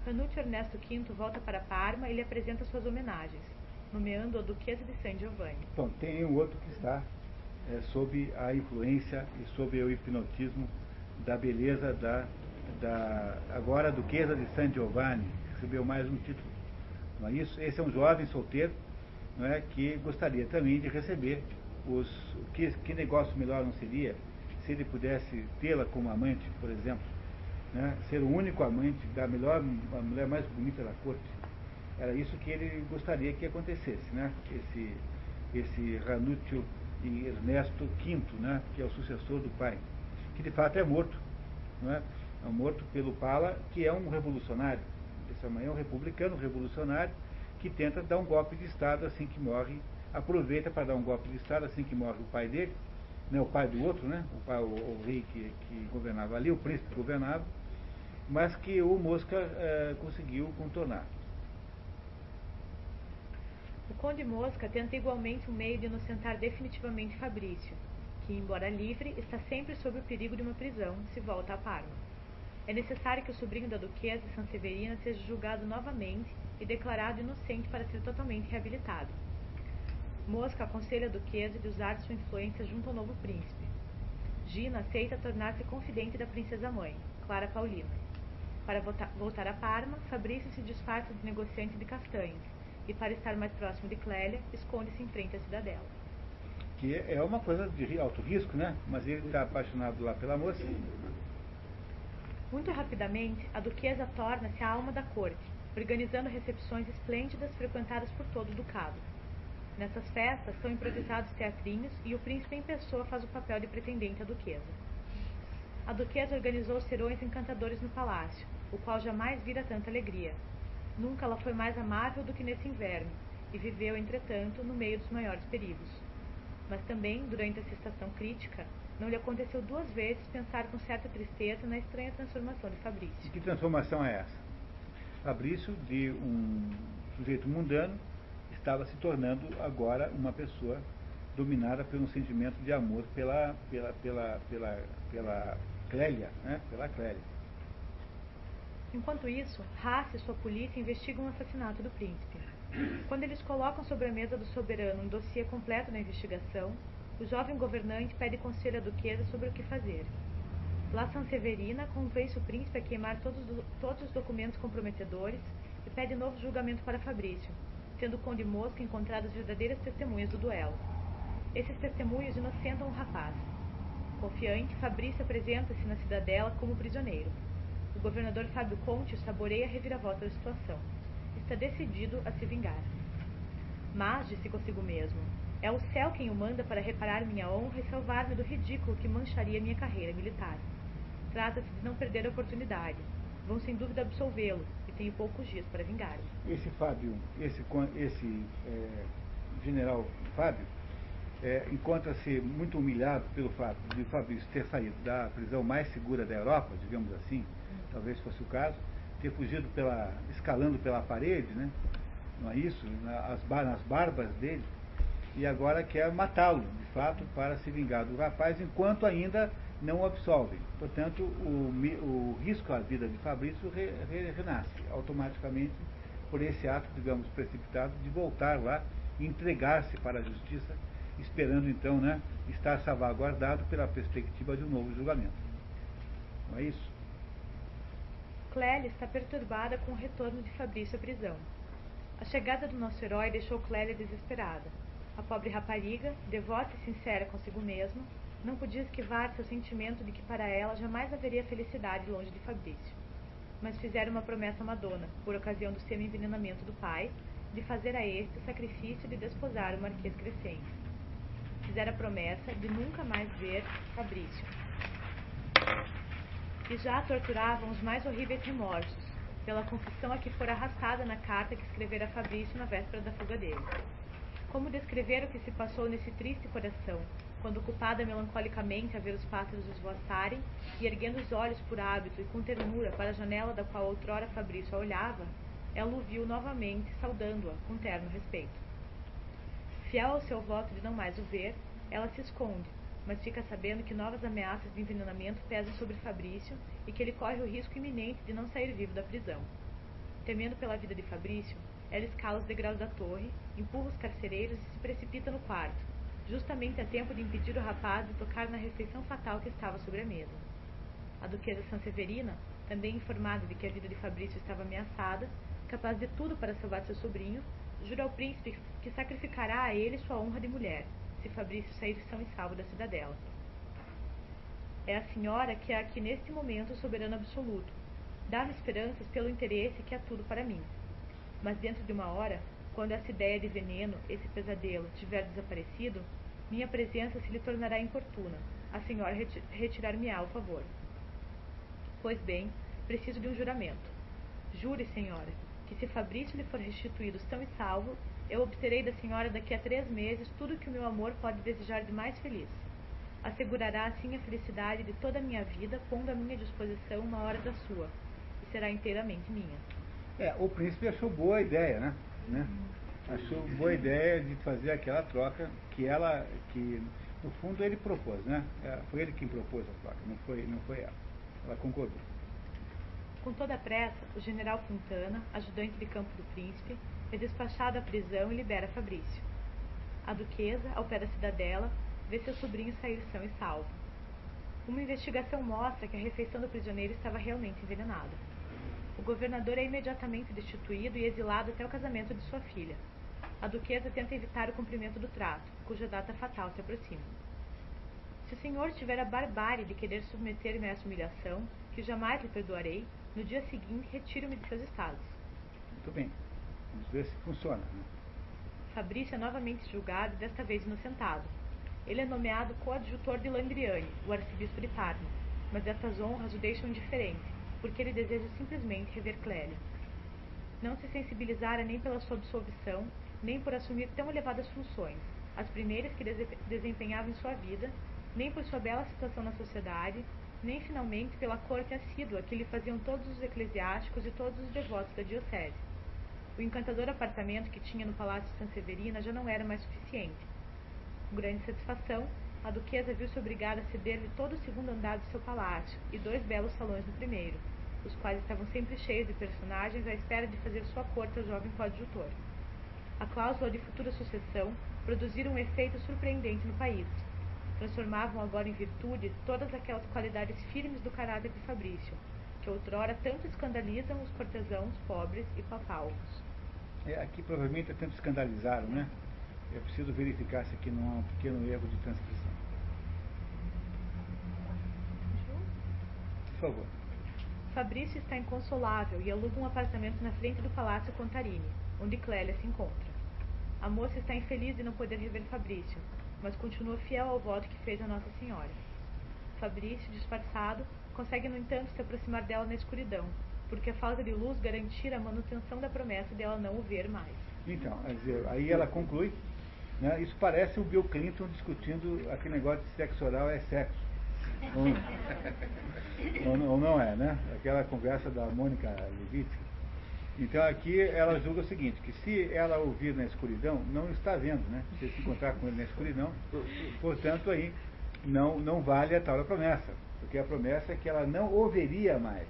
Ranulfo Ernesto V volta para Parma e lhe apresenta suas homenagens, nomeando a Duquesa de San Giovanni. Bom, tem um outro que está sob a influência e sob o hipnotismo da beleza agora a Duquesa de San Giovanni, recebeu mais um título. Não é isso? Esse é um jovem solteiro, não é, que gostaria também de receber que negócio melhor não seria se ele pudesse tê-la como amante, por exemplo, né, ser o único amante a mulher mais bonita da corte. Era isso que ele gostaria que acontecesse, né? Esse Ranulfo Ernesto V, né, que é o sucessor do pai, que de fato é morto, não é? É morto pelo Pala, que é um revolucionário. Esse é um republicano revolucionário que tenta dar um golpe de Estado assim que morre, aproveita para dar um golpe de Estado assim que morre o pai dele, né, o pai do outro, né, o rei que governava ali, o príncipe que governava, mas que o Mosca conseguiu contornar. O conde Mosca tenta igualmente um meio de inocentar definitivamente Fabrício, que, embora livre, está sempre sob o perigo de uma prisão se volta a Parma. É necessário que o sobrinho da duquesa Sanseverina seja julgado novamente e declarado inocente para ser totalmente reabilitado. Mosca aconselha a duquesa de usar sua influência junto ao novo príncipe. Gina aceita tornar-se confidente da princesa-mãe, Clara Paulina. Para voltar a Parma, Fabrício se disfarça de negociante de castanhas e, para estar mais próximo de Clélia, esconde-se em frente à cidadela. Que é uma coisa de alto risco, né? Mas ele está apaixonado lá pela moça. Muito rapidamente, a duquesa torna-se a alma da corte, organizando recepções esplêndidas frequentadas por todo o ducado. Nessas festas são improvisados teatrinhos e o príncipe em pessoa faz o papel de pretendente à duquesa. A duquesa organizou serões encantadores no palácio, o qual jamais vira tanta alegria. Nunca ela foi mais amável do que nesse inverno, e viveu, entretanto, no meio dos maiores perigos. Mas também, durante essa estação crítica, não lhe aconteceu 2 vezes pensar com certa tristeza na estranha transformação de Fabrício. E que transformação é essa? Fabrício, de um sujeito mundano, estava se tornando agora uma pessoa dominada por um sentimento de amor pela Clélia, né? Pela Clélia. Enquanto isso, Haas e sua polícia investigam o assassinato do príncipe. Quando eles colocam sobre a mesa do soberano um dossiê completo da investigação, o jovem governante pede conselho à duquesa sobre o que fazer. La Sanseverina convence o príncipe a queimar todos os documentos comprometedores e pede novo julgamento para Fabrício, tendo o conde Mosca encontrado as verdadeiras testemunhas do duelo. Esses testemunhos inocentam o rapaz. Confiante, Fabrício apresenta-se na cidadela como prisioneiro. O governador Fábio Conte saboreia a reviravolta da situação. Está decidido a se vingar. Mas, disse consigo mesmo, é o céu quem o manda para reparar minha honra e salvar-me do ridículo que mancharia minha carreira militar. Trata-se de não perder a oportunidade. Vão sem dúvida absolvê-lo, e tenho poucos dias para vingar-me. Esse Fábio, general Fábio, encontra-se muito humilhado pelo fato de Fabrício ter saído da prisão mais segura da Europa, digamos assim, talvez fosse o caso, ter fugido escalando pela parede, né? Não é isso? Nas barbas dele, e agora quer matá-lo, de fato, para se vingar do rapaz, enquanto ainda não o absolvem. Portanto, o risco à vida de Fabrício renasce automaticamente por esse ato, digamos, precipitado de voltar lá e entregar-se para a justiça, esperando então, né, estar salvaguardado pela perspectiva de um novo julgamento. Não é isso? Clélia está perturbada com o retorno de Fabrício à prisão. A chegada do nosso herói deixou Clélia desesperada. A pobre rapariga, devota e sincera consigo mesma, não podia esquivar seu sentimento de que para ela jamais haveria felicidade longe de Fabrício. Mas fizera uma promessa a Madonna, por ocasião do semi-envenenamento do pai, de fazer a este o sacrifício de desposar o Marquês Crescente. Fizera a promessa de nunca mais ver Fabrício. E já torturavam os mais horríveis remorsos, pela confissão a que fora arrastada na carta que escrevera a Fabrício na véspera da fuga dele. Como descrever o que se passou nesse triste coração, quando ocupada melancolicamente a ver os pássaros esvoaçarem, e erguendo os olhos por hábito e com ternura para a janela da qual outrora Fabrício a olhava, ela o viu novamente, saudando-a com terno respeito. Fiel ao seu voto de não mais o ver, ela se esconde, mas fica sabendo que novas ameaças de envenenamento pesam sobre Fabrício e que ele corre o risco iminente de não sair vivo da prisão. Temendo pela vida de Fabrício, ela escala os degraus da torre, empurra os carcereiros e se precipita no quarto, justamente a tempo de impedir o rapaz de tocar na refeição fatal que estava sobre a mesa. A duquesa Sanseverina, também informada de que a vida de Fabrício estava ameaçada, capaz de tudo para salvar seu sobrinho, jura ao príncipe que sacrificará a ele sua honra de mulher, se Fabrício sair são e salvo da cidadela. É a senhora que é aqui neste momento o soberano absoluto. Dá-me esperanças pelo interesse que é tudo para mim. Mas dentro de uma hora, quando essa ideia de veneno, esse pesadelo, tiver desaparecido, minha presença se lhe tornará importuna. A senhora retirar-me-á o favor. Pois bem, preciso de um juramento. Jure, senhora, que se Fabrício lhe for restituído são e salvo, eu obterei da senhora daqui a 3 meses tudo o que o meu amor pode desejar de mais feliz. Assegurará assim a felicidade de toda a minha vida, pondo à minha disposição uma hora da sua, e será inteiramente minha. O príncipe achou boa a ideia, né? Achou boa a ideia de fazer aquela troca que no fundo ele propôs, né? Foi ele quem propôs a troca, não foi ela. Ela concordou. Com toda a pressa, o general Fontana, ajudante de campo do príncipe, é despachado à prisão e libera Fabrício. A duquesa, ao pé da cidadela, vê seu sobrinho sair são e salvo. Uma investigação mostra que a refeição do prisioneiro estava realmente envenenada. O governador é imediatamente destituído e exilado até o casamento de sua filha. A duquesa tenta evitar o cumprimento do trato, cuja data fatal se aproxima. Se o senhor tiver a barbárie de querer submeter-me a essa humilhação, que jamais lhe perdoarei, no dia seguinte retiro-me de seus estados. Muito bem. Vamos ver se funciona, né? Fabrício é novamente julgado, desta vez inocentado. Ele é nomeado coadjutor de Landriane, o arcebispo de Parma, mas estas honras o deixam indiferente, porque ele deseja simplesmente rever Clélia. Não se sensibilizara nem pela sua absolvição, nem por assumir tão elevadas funções, as primeiras que desempenhava em sua vida, nem por sua bela situação na sociedade, nem finalmente pela corte assídua que lhe faziam todos os eclesiásticos e todos os devotos da diocese. O encantador apartamento que tinha no Palácio de Sanseverina já não era mais suficiente. Com grande satisfação, a duquesa viu-se obrigada a ceder-lhe todo o segundo andar do seu palácio e 2 belos salões no primeiro, os quais estavam sempre cheios de personagens à espera de fazer sua corte ao jovem coadjutor. A cláusula de futura sucessão produzira um efeito surpreendente no país. Transformavam agora em virtude todas aquelas qualidades firmes do caráter de Fabrício, que outrora tanto escandalizam os cortesãos pobres e papalvos. Aqui provavelmente tanto escandalizaram, né? É preciso verificar se aqui não há um pequeno erro de transcrição. Por favor. Fabrício está inconsolável e aluga um apartamento na frente do Palácio Contarini, onde Clélia se encontra. A moça está infeliz de não poder rever Fabrício, mas continua fiel ao voto que fez a Nossa Senhora. Fabrício, disfarçado, consegue, no entanto, se aproximar dela na escuridão, porque a falta de luz garantir a manutenção da promessa de ela não o ver mais. Então, quer dizer, aí ela conclui, né, isso parece o Bill Clinton discutindo aquele negócio de sexo oral é sexo. Ou não é, né? Aquela conversa da Mônica Lewinsky. Então aqui ela julga o seguinte, que se ela ouvir na escuridão, não está vendo, né? Se se encontrar com ele na escuridão, portanto aí não vale a tal da promessa, porque a promessa é que ela não o veria mais,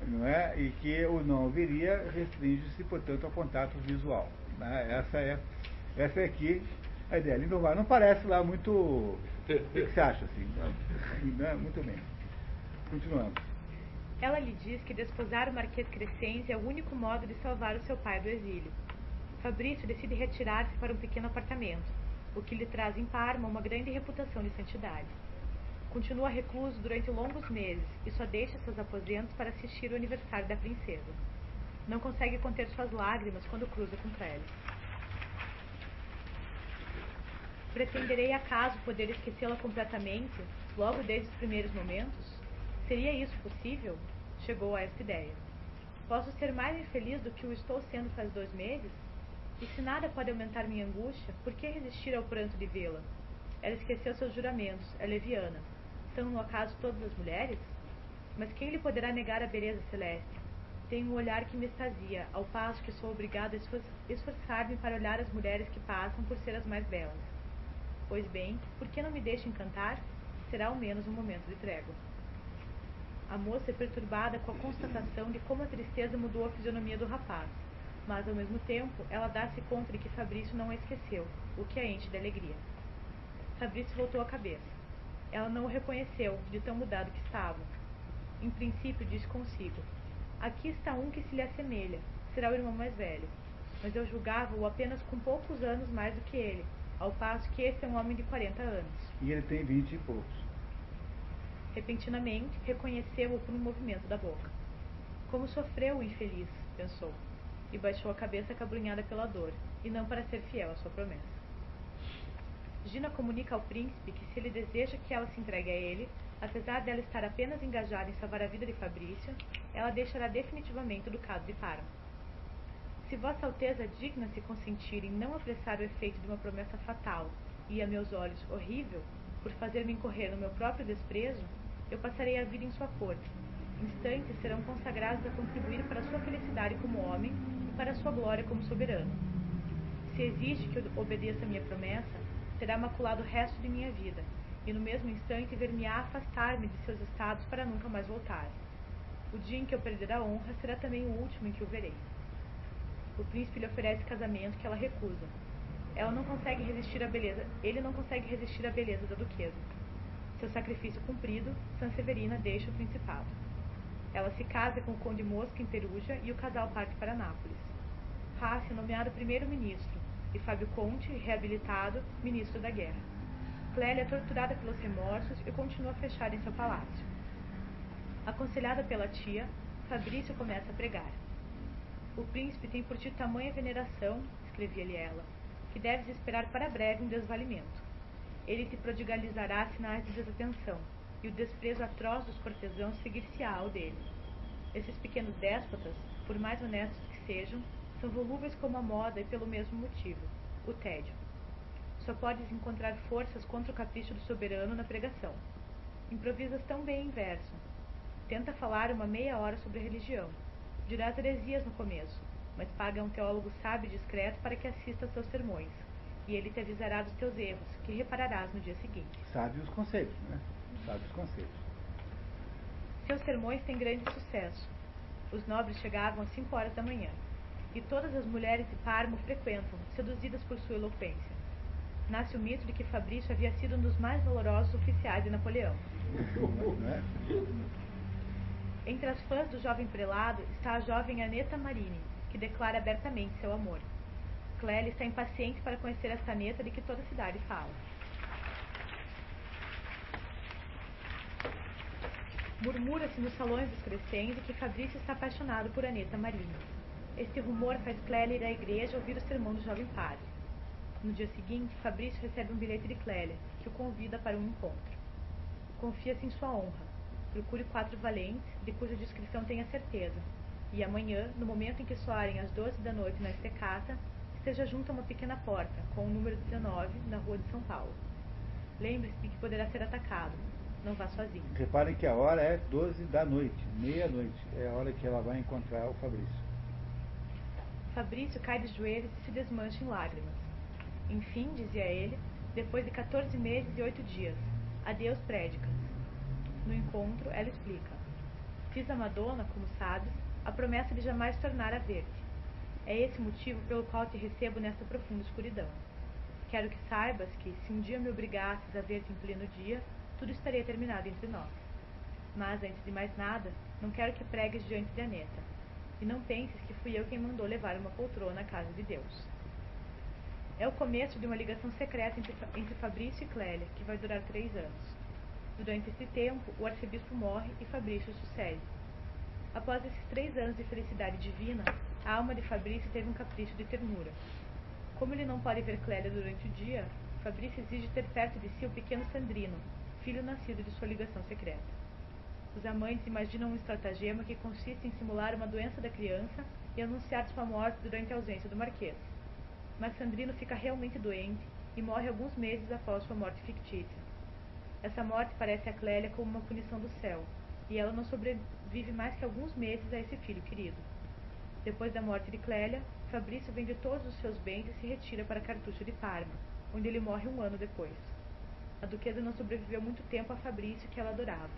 não é? E que o não veria restringe-se, portanto, ao contato visual, né? Essa é aqui a ideia. Lindovar não parece lá muito... O que você acha, assim? Não, muito bem. Continuamos. Ela lhe diz que desposar o Marquês Crescenzi é o único modo de salvar o seu pai do exílio. Fabrício decide retirar-se para um pequeno apartamento, o que lhe traz em Parma uma grande reputação de santidade. Continua recluso durante longos meses e só deixa seus aposentos para assistir o aniversário da princesa. Não consegue conter suas lágrimas quando cruza com Clélia. Pretenderei acaso poder esquecê-la completamente, logo desde os primeiros momentos? Seria isso possível? Chegou a esta ideia. Posso ser mais infeliz do que o estou sendo faz 2 meses? E se nada pode aumentar minha angústia, por que resistir ao pranto de vê-la? Ela esqueceu seus juramentos, é leviana. São, no acaso, todas as mulheres? Mas quem lhe poderá negar a beleza celeste? Tenho um olhar que me extasia, ao passo que sou obrigado a esforçar-me para olhar as mulheres que passam por ser as mais belas. Pois bem, por que não me deixa encantar? Será ao menos um momento de trégua. A moça é perturbada com a constatação de como a tristeza mudou a fisionomia do rapaz, mas, ao mesmo tempo, ela dá-se conta de que Fabrício não a esqueceu, o que a enche de alegria. Fabrício voltou a cabeça. Ela não o reconheceu, de tão mudado que estava. Em princípio, disse consigo: aqui está um que se lhe assemelha, será o irmão mais velho. Mas eu julgava-o apenas com poucos anos mais do que ele, ao passo que esse é um homem de 40 anos. E ele tem 20 e poucos. Repentinamente, reconheceu-o por um movimento da boca. Como sofreu o infeliz, pensou, e baixou a cabeça acabrunhada pela dor, e não para ser fiel à sua promessa. Gina comunica ao príncipe que se ele deseja que ela se entregue a ele, apesar dela estar apenas engajada em salvar a vida de Fabrício, ela deixará definitivamente o ducado de Parma. Se Vossa Alteza digna-se consentir em não apressar o efeito de uma promessa fatal e, a meus olhos, horrível, por fazer-me incorrer no meu próprio desprezo, eu passarei a vida em sua corte. Instantes serão consagrados a contribuir para a sua felicidade como homem e para a sua glória como soberano. Se exige que eu obedeça a minha promessa, terá maculado o resto de minha vida, e no mesmo instante ver-me-á afastar-me de seus estados para nunca mais voltar. O dia em que eu perder a honra será também o último em que o verei. O príncipe lhe oferece casamento que ela recusa. Ele não consegue resistir à beleza da duquesa. Seu sacrifício cumprido, Sanseverina deixa o principado. Ela se casa com o conde Mosca em Perugia e o casal parte para Nápoles. Rácio é nomeado primeiro-ministro e Fábio Conte, reabilitado, ministro da guerra. Clélia é torturada pelos remorsos e continua fechada em seu palácio. Aconselhada pela tia, Fabrício começa a pregar. O príncipe tem por ti tamanha veneração, escrevia-lhe ela, que deves esperar para breve um desvalimento. Ele te prodigalizará sinais de desatenção, e o desprezo atroz dos cortesãos seguir-se-á ao dele. Esses pequenos déspotas, por mais honestos que sejam, são volúveis como a moda e pelo mesmo motivo, o tédio. Só podes encontrar forças contra o capricho do soberano na pregação. Improvisas tão bem em verso. Tenta falar uma meia hora sobre a religião. Dirás heresias no começo, mas paga um teólogo sábio e discreto para que assista aos teus sermões, e ele te avisará dos teus erros, que repararás no dia seguinte. Sabe os conselhos, né? Sabe os conselhos. Seus sermões têm grande sucesso. Os nobres chegavam às 5 horas da manhã, e todas as mulheres de Parma o frequentam, seduzidas por sua eloquência. Nasce o mito de que Fabrício havia sido um dos mais valorosos oficiais de Napoleão. Não é? Entre as fãs do jovem prelado está a jovem Annetta Marini, que declara abertamente seu amor. Clélia está impaciente para conhecer esta Annetta de que toda a cidade fala. Murmura-se nos salões dos crescentes que Fabrício está apaixonado por Annetta Marini. Este rumor faz Clélia ir à igreja ouvir o sermão do jovem padre. No dia seguinte, Fabrício recebe um bilhete de Clélia, que o convida para um encontro. Confia-se em sua honra. Procure 4 valentes, de cuja descrição tenha certeza, e amanhã, no momento em que soarem as 12 da noite na estecata, esteja junto a uma pequena porta, com o número 19, na rua de São Paulo. Lembre-se de que poderá ser atacado. Não vá sozinho. Reparem que a hora é 12 da noite, meia-noite. É a hora que ela vai encontrar o Fabrício. Fabrício cai de joelhos e se desmancha em lágrimas. Enfim, dizia ele, depois de 14 meses e 8 dias, adeus prédicas. No encontro, ela explica. Fiz a Madonna, como sabes, a promessa de jamais tornar a ver-te. É esse o motivo pelo qual te recebo nesta profunda escuridão. Quero que saibas que, se um dia me obrigasses a ver-te em pleno dia, tudo estaria terminado entre nós. Mas, antes de mais nada, não quero que pregues diante de Annetta. E não penses que fui eu quem mandou levar uma poltrona à casa de Deus. É o começo de uma ligação secreta entre Fabrício e Clélia, que vai durar 3 anos. Durante esse tempo, o arcebispo morre e Fabrício sucede. Após esses 3 anos de felicidade divina, a alma de Fabrício teve um capricho de ternura. Como ele não pode ver Clélia durante o dia, Fabrício exige ter perto de si o pequeno Sandrino, filho nascido de sua ligação secreta. Os amantes imaginam um estratagema que consiste em simular uma doença da criança e anunciar sua morte durante a ausência do marquês. Mas Sandrino fica realmente doente e morre alguns meses após sua morte fictícia. Essa morte parece a Clélia como uma punição do céu, e ela não sobrevive mais que alguns meses a esse filho querido. Depois da morte de Clélia, Fabrício vende todos os seus bens e se retira para Cartucho de Parma, onde ele morre 1 ano depois. A duquesa não sobreviveu muito tempo a Fabrício, que ela adorava.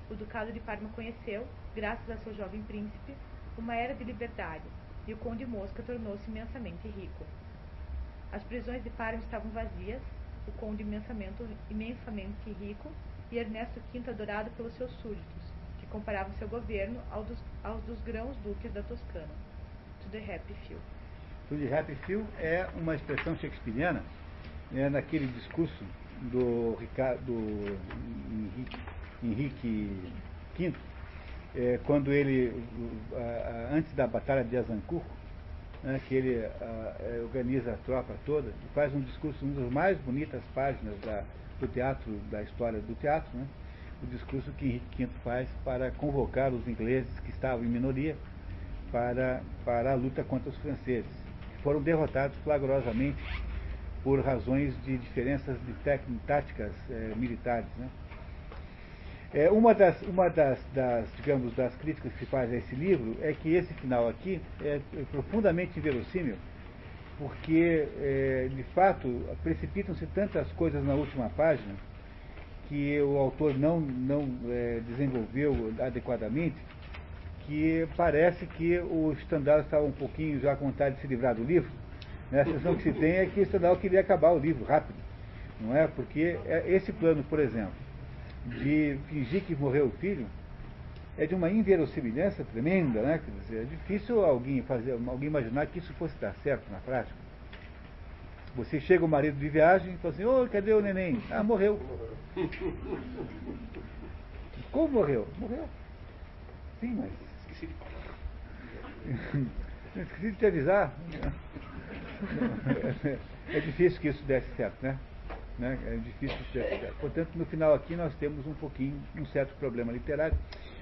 O ducado de Parma conheceu, graças a seu jovem príncipe, uma era de liberdade, e o conde Mosca tornou-se imensamente rico. As prisões de Parma estavam vazias, o conde imensamente rico, e Ernesto V adorado pelos seus súditos, que comparavam seu governo aos dos grãos duques da Toscana. To the happy few. To the happy few é uma expressão shakespeariana, naquele discurso do Henrique V, quando ele, antes da Batalha de Azincourt, que ele organiza a tropa toda e faz um discurso, uma das mais bonitas páginas do teatro, da história do teatro, o discurso que Henrique V faz para convocar os ingleses que estavam em minoria para a luta contra os franceses, que foram derrotados flagrosamente por razões de diferenças de táticas militares. Uma das críticas que se faz a esse livro é que esse final aqui é profundamente inverossímil, porque, de fato, precipitam-se tantas coisas na última página que o autor não desenvolveu adequadamente, que parece que o Stendhal estava um pouquinho já com vontade de se livrar do livro. A sensação que se tem é que o Stendhal queria acabar o livro rápido, não é? Porque esse plano, por exemplo, de fingir que morreu o filho, é de uma inverossimilhança tremenda, né? Quer dizer, é difícil alguém imaginar que isso fosse dar certo na prática. Você chega o marido de viagem e fala assim, ô, cadê o neném? Ah, morreu. Como morreu? Morreu. Sim, mas... Esqueci de falar. Esqueci de te avisar. É difícil que isso desse certo, né? É difícil que isso desse certo. Portanto, no final aqui nós temos um certo problema literário.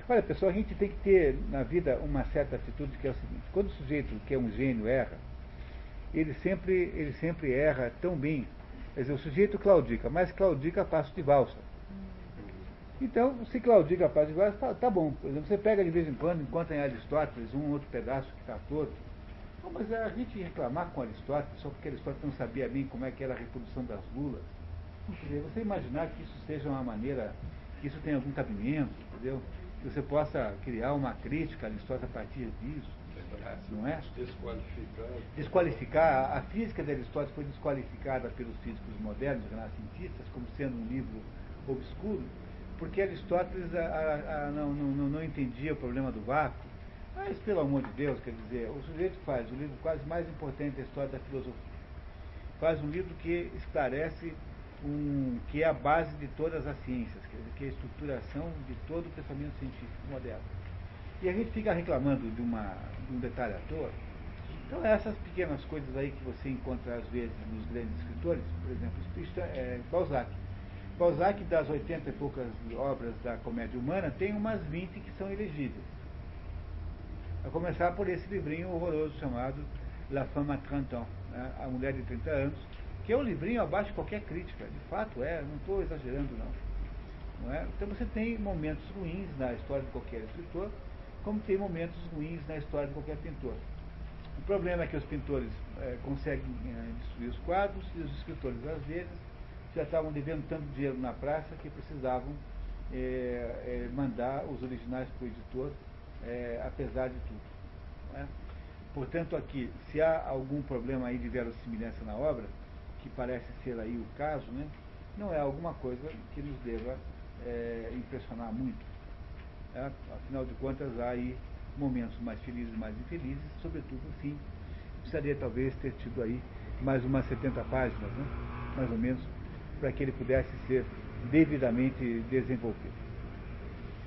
Olha, pessoal, a gente tem que ter na vida uma certa atitude, que é o seguinte: quando o sujeito que é um gênio erra, ele sempre erra tão bem. Quer dizer, o sujeito claudica, mas claudica a passo de valsa. Então, se Claudio é capaz de guardar, tá bom. Por exemplo, você pega de vez em quando, encontra em Aristóteles um outro pedaço que está torto. Bom, mas a gente reclamar com Aristóteles, só porque Aristóteles não sabia bem como é que era a reprodução das lulas. Quer dizer, você imaginar que isso seja uma maneira, que isso tenha algum cabimento, entendeu? Que você possa criar uma crítica a Aristóteles a partir disso, não é? Desqualificar. A física de Aristóteles foi desqualificada pelos físicos modernos, renascentistas, como sendo um livro obscuro, porque Aristóteles não entendia o problema do vácuo. Mas, pelo amor de Deus, quer dizer, o sujeito faz o livro quase mais importante da história da filosofia. Faz um livro que esclarece que é a base de todas as ciências, quer dizer, que é a estruturação de todo o pensamento científico moderno. E a gente fica reclamando de um detalhe à toa. Então, essas pequenas coisas aí que você encontra às vezes nos grandes escritores, por exemplo, Balzac. Balzac, das 80 e poucas obras da comédia humana, tem umas 20 que são elegíveis. A começar por esse livrinho horroroso chamado La Femme à 30 ans, né? A Mulher de 30 Anos, que é um livrinho abaixo de qualquer crítica. De fato não estou exagerando não é? Então você tem momentos ruins na história de qualquer escritor, como tem momentos ruins na história de qualquer pintor. O problema é que os pintores conseguem destruir os quadros, e os escritores, às vezes, já estavam devendo tanto dinheiro na praça que precisavam mandar os originais para o editor, apesar de tudo. Não é? Portanto, aqui, se há algum problema aí de verossimilhança na obra, que parece ser aí o caso, né, não é alguma coisa que nos deva impressionar muito. Tá? Afinal de contas, há aí momentos mais felizes e mais infelizes, sobretudo, enfim, precisaria talvez ter tido aí mais umas 70 páginas, né, mais ou menos, para que ele pudesse ser devidamente desenvolvido.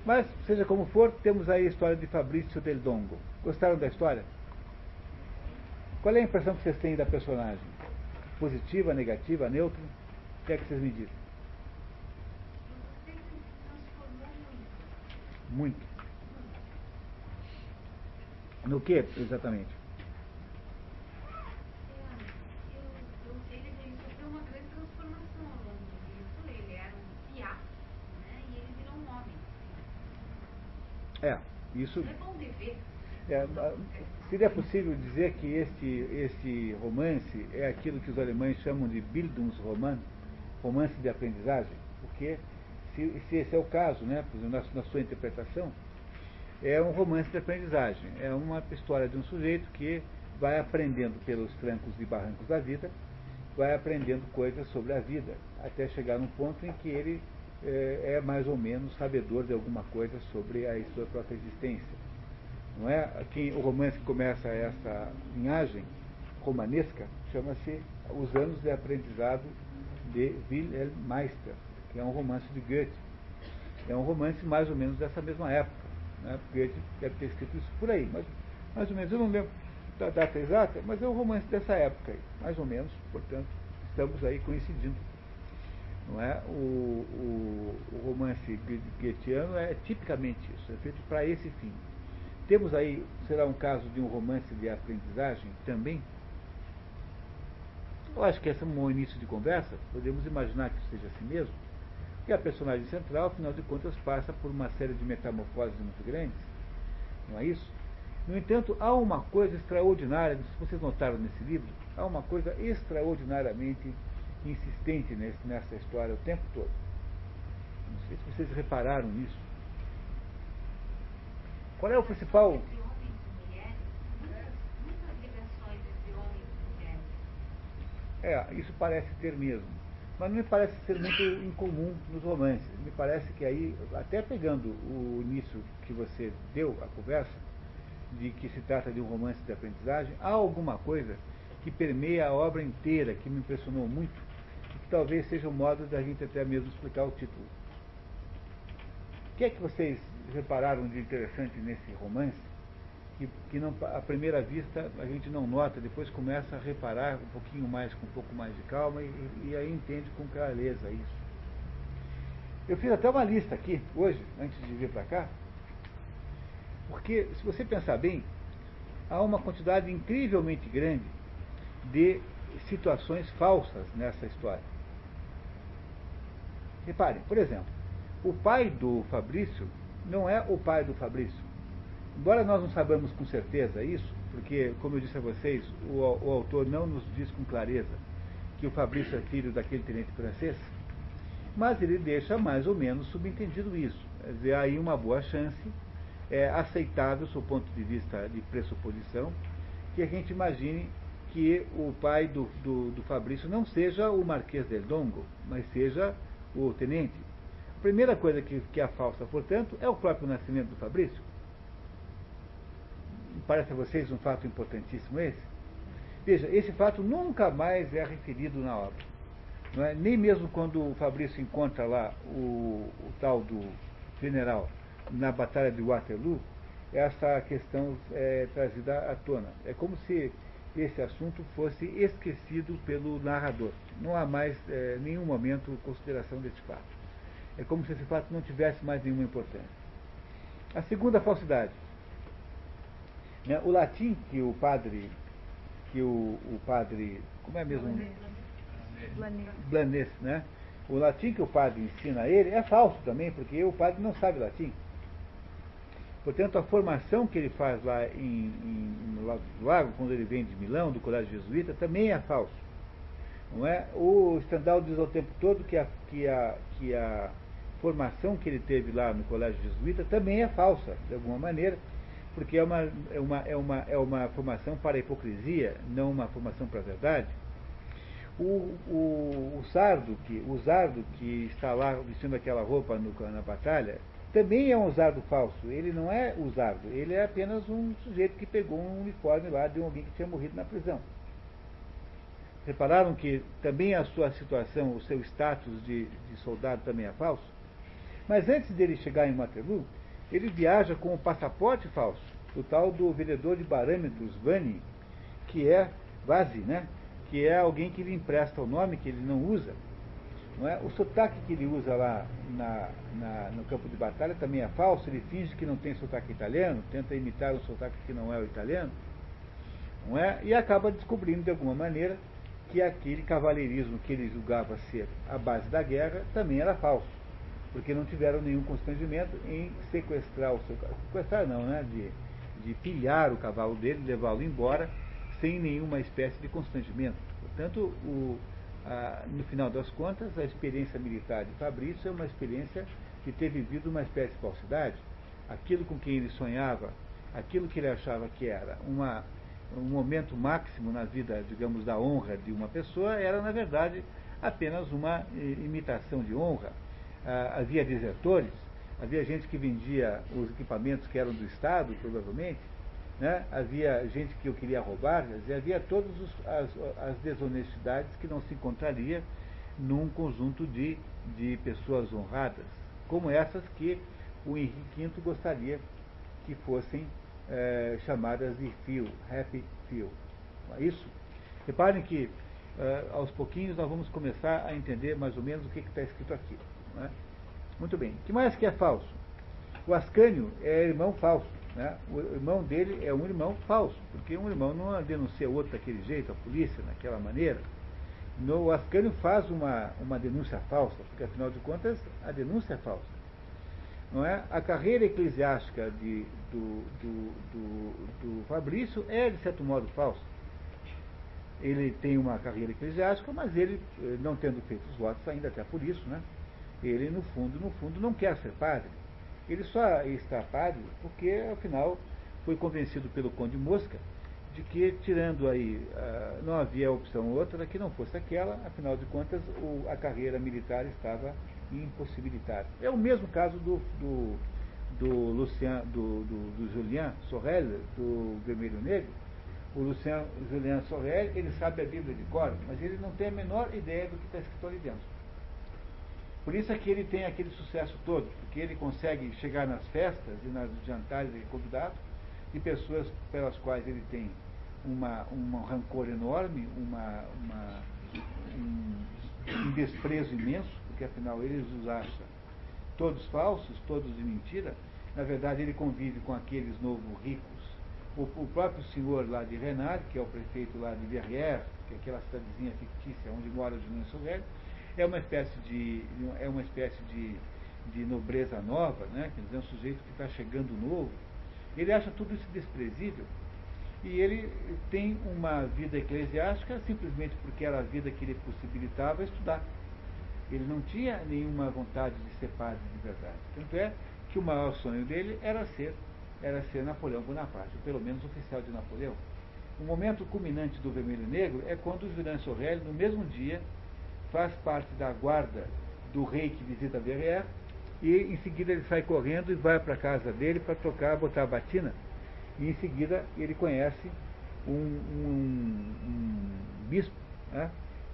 Mas, seja como for, temos aí a história de Fabrício del Dongo. Gostaram da história? Qual é a impressão que vocês têm da personagem? Positiva, negativa, neutra? O que é que vocês me dizem? Você se transformou muito. Muito. No que, exatamente? Ele sofreu uma grande transformação ao longo do livro. Ele era um piá, né? E ele virou um homem. Isso. Não é bom de ver. Seria possível dizer que esse romance é aquilo que os alemães chamam de Bildungsroman, romance de aprendizagem? Porque, se esse é o caso, né, por exemplo, na sua interpretação, é um romance de aprendizagem. É uma história de um sujeito que vai aprendendo pelos trancos e barrancos da vida, vai aprendendo coisas sobre a vida, até chegar num ponto em que ele é mais ou menos sabedor de alguma coisa sobre a sua própria existência. Não é? Aqui, o romance que começa essa linhagem romanesca chama-se Os Anos de Aprendizado de Wilhelm Meister, que é um romance de Goethe. É um romance mais ou menos dessa mesma época. Né? Goethe deve ter escrito isso por aí, mas mais ou menos, eu não lembro da data exata, mas é um romance dessa época aí, mais ou menos, portanto, estamos aí coincidindo. Não é? O romance goetheano é tipicamente isso, é feito para esse fim. Temos aí, será um caso de um romance de aprendizagem também? Eu acho que esse é um bom início de conversa, podemos imaginar que seja assim mesmo, que a personagem central, afinal de contas, passa por uma série de metamorfoses muito grandes, não é isso? No entanto, há uma coisa extraordinária, se vocês notaram nesse livro, há uma coisa extraordinariamente insistente nessa história o tempo todo. Não sei se vocês repararam nisso. Qual é o principal... Entre homens e mulheres, muitas ligações entre homens e mulheres. Isso parece ter mesmo. Mas não me parece ser muito incomum nos romances. Me parece que aí, até pegando o início que você deu à conversa, de que se trata de um romance de aprendizagem, há alguma coisa que permeia a obra inteira, que me impressionou muito, e que talvez seja um modo da gente até mesmo explicar o título. O que é que vocês repararam de interessante nesse romance, que não, à primeira vista a gente não nota, depois começa a reparar um pouquinho mais, com um pouco mais de calma, e aí entende com clareza isso. Eu fiz até uma lista aqui, hoje, antes de vir para cá, porque, se você pensar bem, há uma quantidade incrivelmente grande de situações falsas nessa história. Reparem, por exemplo, o pai do Fabrício não é o pai do Fabrício. Embora nós não saibamos com certeza isso, porque, como eu disse a vocês, o autor não nos diz com clareza que o Fabrício é filho daquele tenente francês, mas ele deixa mais ou menos subentendido isso. Quer dizer, aí uma boa chance, é aceitável, sob o ponto de vista de pressuposição, que a gente imagine que o pai do Fabrício não seja o Marquês del Dongo, mas seja o tenente. A primeira coisa que a falsa, portanto, é o próprio nascimento do Fabrício. Parece a vocês um fato importantíssimo esse? Veja, esse fato nunca mais é referido na obra. Não é? Nem mesmo quando o Fabrício encontra lá o tal do general na Batalha de Waterloo, essa questão é trazida à tona. É como se esse assunto fosse esquecido pelo narrador. Não há mais nenhum momento consideração desse fato. É como se esse fato não tivesse mais nenhuma importância. A segunda falsidade. Né, o latim que o padre, como é mesmo? Blanes, né? O latim que o padre ensina a ele é falso também, porque o padre não sabe latim. Portanto, a formação que ele faz lá no Lago, quando ele vem de Milão, do colégio jesuíta, também é falso. Não é? O Stendhal diz ao tempo todo que a formação que ele teve lá no colégio jesuíta também é falsa, de alguma maneira, porque é uma formação para a hipocrisia, não uma formação para a verdade. O Zardo que está lá vestindo aquela roupa na batalha, também é um Zardo falso. Ele não é o Zardo, ele é apenas um sujeito que pegou um uniforme lá de alguém que tinha morrido na prisão. Repararam que também a sua situação, o seu status de soldado também é falso? Mas antes dele chegar em Waterloo, ele viaja com um passaporte falso, o tal do vendedor de parâmetros, Vani, que é Vazi, né? Que é alguém que lhe empresta o nome que ele não usa. Não é? O sotaque que ele usa lá no campo de batalha também é falso. Ele finge que não tem sotaque italiano, tenta imitar um sotaque que não é o italiano, não é? E acaba descobrindo de alguma maneira que aquele cavalheirismo que ele julgava ser a base da guerra também era falso, porque não tiveram nenhum constrangimento em sequestrar o seu cavalo. Sequestrar não, né? De pilhar o cavalo dele, levá-lo embora, sem nenhuma espécie de constrangimento. Portanto, no final das contas, a experiência militar de Fabrício é uma experiência de ter vivido uma espécie de falsidade. Aquilo com quem ele sonhava, aquilo que ele achava que era um momento máximo na vida, digamos, da honra de uma pessoa, era, na verdade, apenas uma imitação de honra. Havia desertores, havia gente que vendia os equipamentos que eram do Estado, provavelmente, né? Havia gente que eu queria roubar, havia todas as desonestidades que não se encontraria num conjunto de pessoas honradas, como essas que o Henrique V gostaria que fossem chamadas de Phil, Happy Phil. Não é isso? Reparem que aos pouquinhos nós vamos começar a entender mais ou menos o que está escrito aqui. Não é? Muito bem. O que mais que é falso? O Ascânio é irmão falso. Né? O irmão dele é um irmão falso, porque um irmão não denuncia o outro daquele jeito, a polícia, daquela maneira. O Ascânio faz uma denúncia falsa, porque afinal de contas a denúncia é falsa. Não é? A carreira eclesiástica do Fabrício é, de certo modo, falsa. Ele tem uma carreira eclesiástica, mas ele, não tendo feito os votos ainda, até por isso, né? Ele, no fundo, não quer ser padre. Ele só está padre porque, afinal, foi convencido pelo Conde Mosca de que, tirando aí, não havia opção outra que não fosse aquela, afinal de contas, a carreira militar estava impossibilitada. É o mesmo caso do Julien Sorel, do Vermelho Negro. O Julien Sorel, ele sabe a Bíblia de cor, mas ele não tem a menor ideia do que está escrito ali dentro. Por isso é que ele tem aquele sucesso todo, porque ele consegue chegar nas festas e nos jantares de convidados de pessoas pelas quais ele tem um rancor enorme, um desprezo imenso, porque afinal ele os acha todos falsos, todos de mentira. Na verdade ele convive com aqueles novos ricos. O próprio senhor lá de Renard, que é o prefeito lá de Verrières, que é aquela cidadezinha fictícia onde mora o Julien Sorel, é uma espécie de de nobreza nova, né? Quer dizer, um sujeito que está chegando novo, ele acha tudo isso desprezível. E ele tem uma vida eclesiástica simplesmente porque era a vida que lhe possibilitava estudar. Ele não tinha nenhuma vontade de ser padre de verdade. Tanto é que o maior sonho dele era ser Napoleão Bonaparte, ou pelo menos oficial de Napoleão. O momento culminante do Vermelho e Negro é quando o Julian Sorel, no mesmo dia, faz parte da guarda do rei que visita Verrières, e em seguida ele sai correndo e vai para a casa dele para botar a batina. E em seguida ele conhece um bispo, né,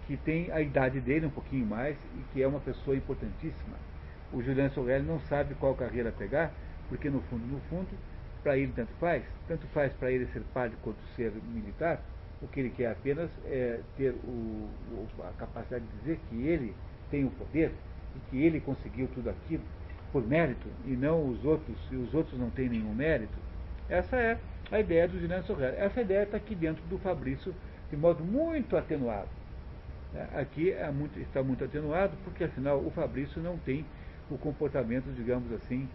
que tem a idade dele, um pouquinho mais, e que é uma pessoa importantíssima. O Julian Sorel não sabe qual carreira pegar, porque no fundo, para ele tanto faz para ele ser padre quanto ser militar. O que ele quer apenas é ter a capacidade de dizer que ele tem o poder e que ele conseguiu tudo aquilo por mérito e não os outros, e os outros não têm nenhum mérito. Essa é a ideia do Julian Sorel. Essa ideia está aqui dentro do Fabrício de modo muito atenuado. Aqui está muito atenuado porque, afinal, o Fabrício não tem o comportamento, digamos assim,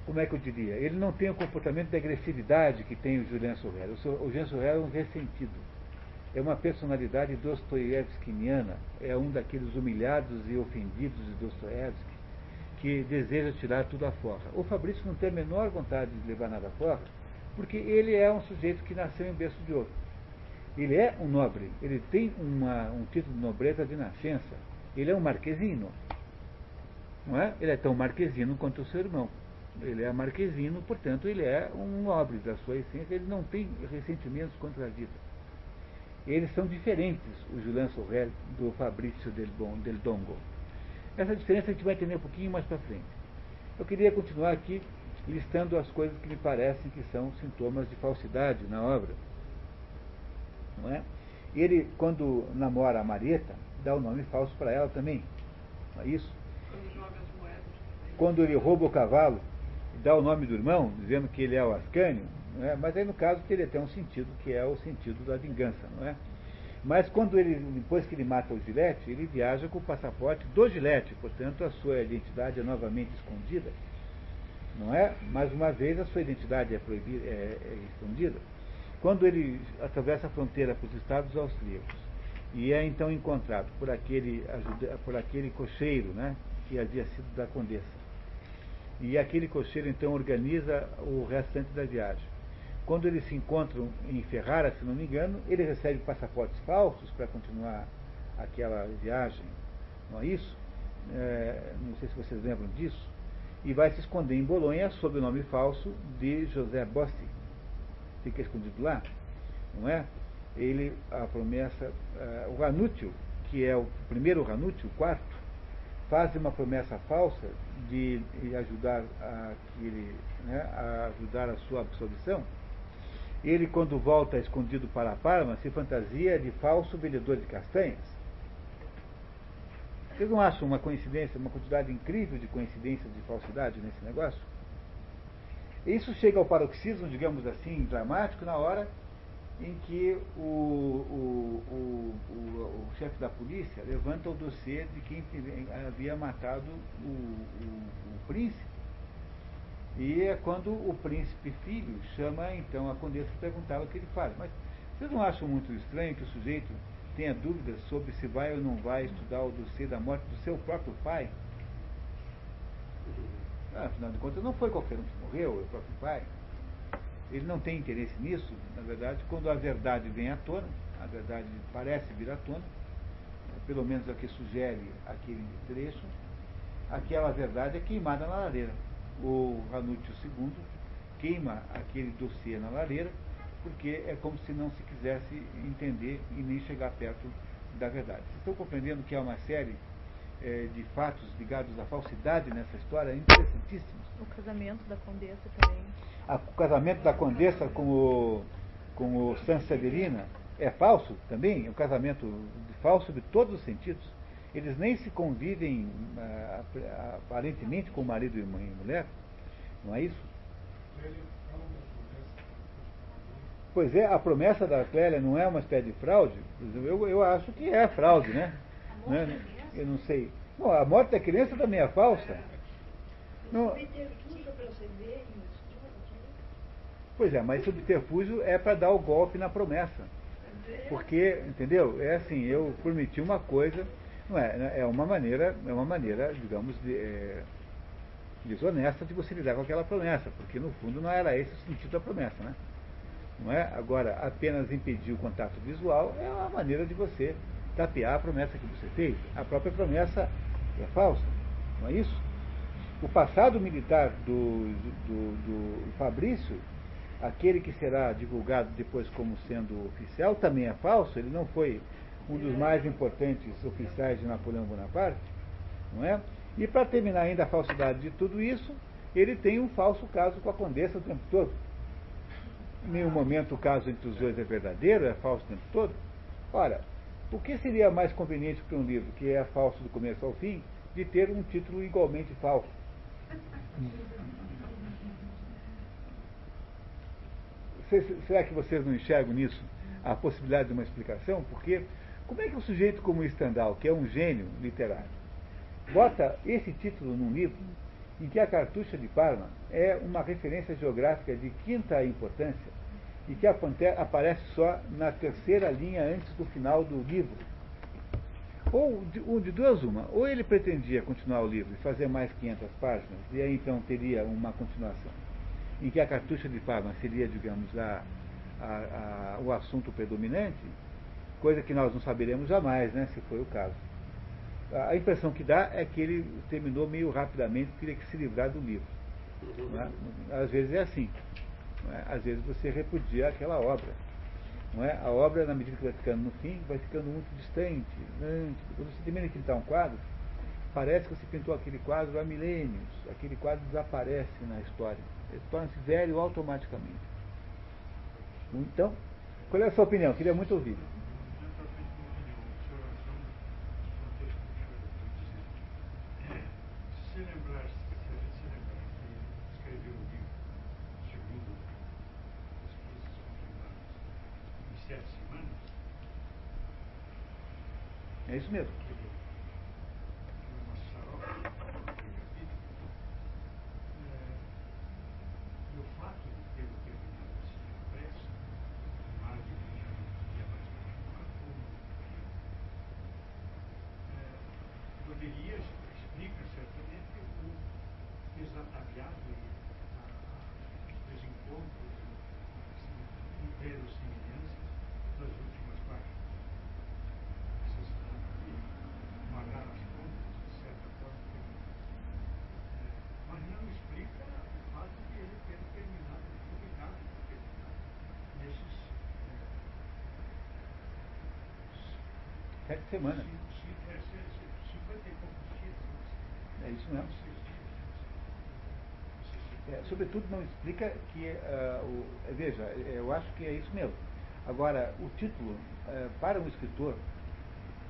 como é que eu diria? Ele não tem o comportamento de agressividade que tem o Julian Sorel. O Julian Sorel é um ressentido. É uma personalidade dostoiévskiana. É um daqueles humilhados e ofendidos de Dostoiévski que deseja tirar tudo afora. O Fabrício não tem a menor vontade de levar nada fora, porque ele é um sujeito que nasceu em berço de ouro. Ele é um nobre, ele tem um título de nobreza de nascença. Ele é um marquesino. Não é? Ele é tão marquesino quanto o seu irmão. Ele é marquesino, portanto, ele é um nobre da sua essência, ele não tem ressentimentos contra a vida. Eles são diferentes, o Julian Sorel do Fabrício del Dongo. Essa diferença a gente vai entender um pouquinho mais para frente. Eu queria continuar aqui listando as coisas que me parecem que são sintomas de falsidade na obra. Não é? Ele, quando namora a Marieta, dá o nome falso para ela também. Não é isso? Quando ele rouba o cavalo, dá o nome do irmão, dizendo que ele é o Ascânio, não é? Mas aí no caso teria até um sentido, que é o sentido da vingança, não é? Mas quando ele, depois que ele mata o Gillette, ele viaja com o passaporte do Gillette, portanto a sua identidade é novamente escondida, não é? Mais uma vez a sua identidade é escondida. Quando ele atravessa a fronteira para os Estados Austríacos e é então encontrado por aquele cocheiro, né, que havia sido da Condessa, e aquele cocheiro então organiza o restante da viagem. Quando eles se encontram em Ferrara, se não me engano, ele recebe passaportes falsos para continuar aquela viagem, não é isso? Não sei se vocês lembram disso. E vai se esconder em Bolonha sob o nome falso de José Bossi. Fica escondido lá, não é? A promessa, o Ranútil, que é o primeiro Ranútil, o quarto, faz uma promessa falsa de ajudar a ajudar a sua absolvição. Ele, quando volta escondido para Parma, se fantasia de falso vendedor de castanhas. Vocês não acham uma coincidência, uma quantidade incrível de coincidências de falsidade nesse negócio? Isso chega ao paroxismo, digamos assim, dramático, na hora em que o chefe da polícia levanta o dossiê de quem havia matado o príncipe. E é quando o príncipe filho chama então a condessa e perguntar o que ele faz. Mas vocês não acham muito estranho que o sujeito tenha dúvidas sobre se vai ou não vai estudar o dossiê da morte do seu próprio pai? Afinal de contas, não foi qualquer um que morreu, é o próprio pai. Ele não tem interesse nisso. Na verdade, quando a verdade vem à tona, a verdade parece vir à tona, pelo menos é o que sugere aquele trecho, aquela verdade é queimada na lareira. O Ranútil II queima aquele dossiê na lareira, porque é como se não se quisesse entender e nem chegar perto da verdade. Vocês estão compreendendo que há uma série de fatos ligados à falsidade nessa história interessantíssimos? O casamento da Condessa também. O casamento da Condessa com o Sanseverina é falso também, é um casamento falso de todos os sentidos. Eles nem se convivem aparentemente com marido e mulher, não é isso? Pois é, a promessa da Clélia não é uma espécie de fraude? Eu acho que é fraude, né? Eu não sei. Bom, a morte da criança também é falsa. Não. Subterfúgio para você ver isso. Pois é, mas subterfúgio é para dar o golpe na promessa. Porque, entendeu? É assim, eu prometi uma coisa, não é? É uma maneira, digamos, desonesta de você lidar com aquela promessa, porque no fundo não era esse o sentido da promessa, né? Não é? Agora, apenas impedir o contato visual é uma maneira de você tapear a promessa que você fez. A própria promessa é falsa, não é isso? O passado militar do Fabrício, aquele que será divulgado depois como sendo oficial, também é falso. Ele não foi um dos mais importantes oficiais de Napoleão Bonaparte, não é? E para terminar ainda a falsidade de tudo isso, ele tem um falso caso com a Condessa o tempo todo. Em nenhum momento o caso entre os dois é verdadeiro, é falso o tempo todo. Ora, o que seria mais conveniente para um livro que é falso do começo ao fim, de ter um título igualmente falso? Será que vocês não enxergam nisso a possibilidade de uma explicação? Porque como é que um sujeito como o Stendhal, que é um gênio literário, bota esse título num livro em que a Cartucha de Parma é uma referência geográfica de quinta importância e que aparece só na terceira linha antes do final do livro? Ou de duas uma, ou ele pretendia continuar o livro e fazer mais 500 páginas, e aí então teria uma continuação, em que a Cartucha de Parma seria, digamos, o assunto predominante, coisa que nós não saberemos jamais, né, se foi o caso. A impressão que dá é que ele terminou meio rapidamente, teria que se livrar do livro. Não é? Às vezes é assim. Não é? Às vezes você repudia aquela obra. Não é? A obra, na medida que vai ficando no fim, vai ficando muito distante. Quando você termina de pintar um quadro, parece que você pintou aquele quadro há milênios. Aquele quadro desaparece na história. Ele torna-se velho automaticamente. Então, qual é a sua opinião? Queria muito ouvir. Se a gente se lembrar que escreveu o livro segundo as coisas confirmadas em 7 semanas, É isso mesmo. uma sarofa, e o fato de ter terminado assim depressa, mais de que já não podia mais continuar, poderia, explica certamente o desataviado e os desencontros, inverossimilhanças das últimas páginas. Vocês malharam as contas, de certa forma, mas não explica o fato de ele ter terminado, publicado, nesses 7 semanas. 50 e poucos dias. É isso mesmo. Sobretudo não explica que, veja, eu acho que é isso mesmo. Agora, o título, para um escritor,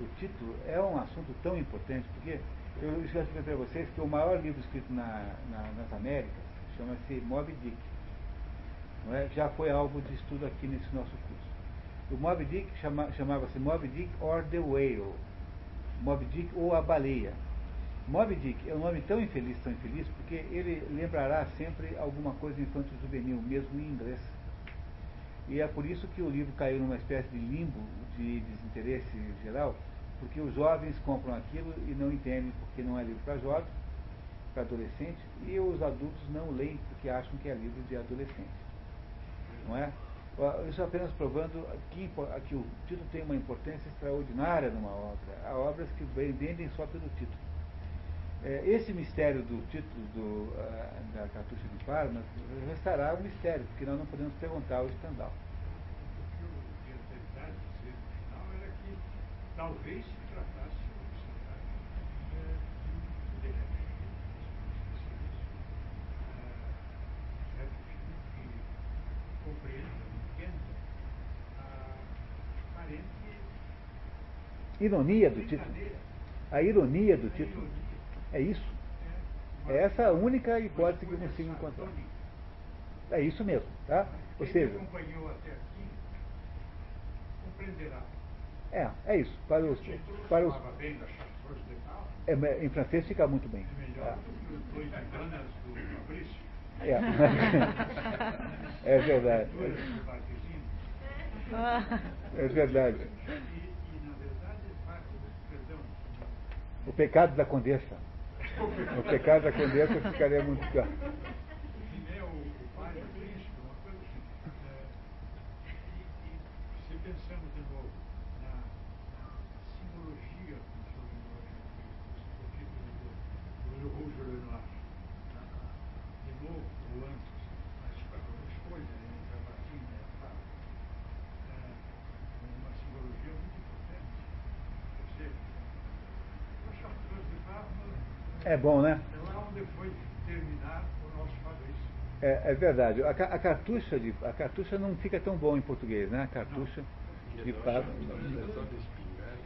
o título é um assunto tão importante, porque eu já expliquei para vocês que o maior livro escrito nas Américas chama-se Moby Dick. Não é? Já foi alvo de estudo aqui nesse nosso curso. O Moby Dick chamava-se Moby Dick or the Whale. Moby Dick ou a baleia. Moby Dick é um nome tão infeliz, porque ele lembrará sempre alguma coisa infanto-juvenil, mesmo em inglês. E é por isso que o livro caiu numa espécie de limbo de desinteresse geral, porque os jovens compram aquilo e não entendem porque não é livro para jovem, para adolescente, e os adultos não leem porque acham que é livro de adolescente. Não é? Isso apenas provando que o título tem uma importância extraordinária numa obra. Há obras que vendem só pelo título. Esse mistério do título da Cartucha de Parma restará um mistério, porque nós não podemos perguntar ao Stendhal. O que eu tinha tentado dizer no final era que talvez se tratasse de que compreenda, entenda a aparente ironia do título. A ironia do título. É isso. É essa a única hipótese que eu consigo encontrar. É isso mesmo, tá? Ou seja, quem acompanhou até aqui compreenderá. É isso. Para os falava bem das Chartreuse de Parma, Em francês fica muito bem. É melhor do que os 2 Ivanas do Fabrício. É verdade. Do Marquezine. É verdade. E na verdade, perdão. O pecado da condessa. O pecado da condessa ficaria muito pior. Quem é o pai do príncipe, uma coisa assim. E se pensamos de novo na simbologia que o senhor lembrou o título do Rouge Lenoir, de novo, ou antes, a escolha entre a vacina e a fala, uma simbologia muito importante. Ou seja, o chapéu de barba É bom, né? é lá onde foi terminar o nosso Fabrício. É verdade. A cartucha não fica tão bom em português, né? A cartucha de papo. É só de espingarda.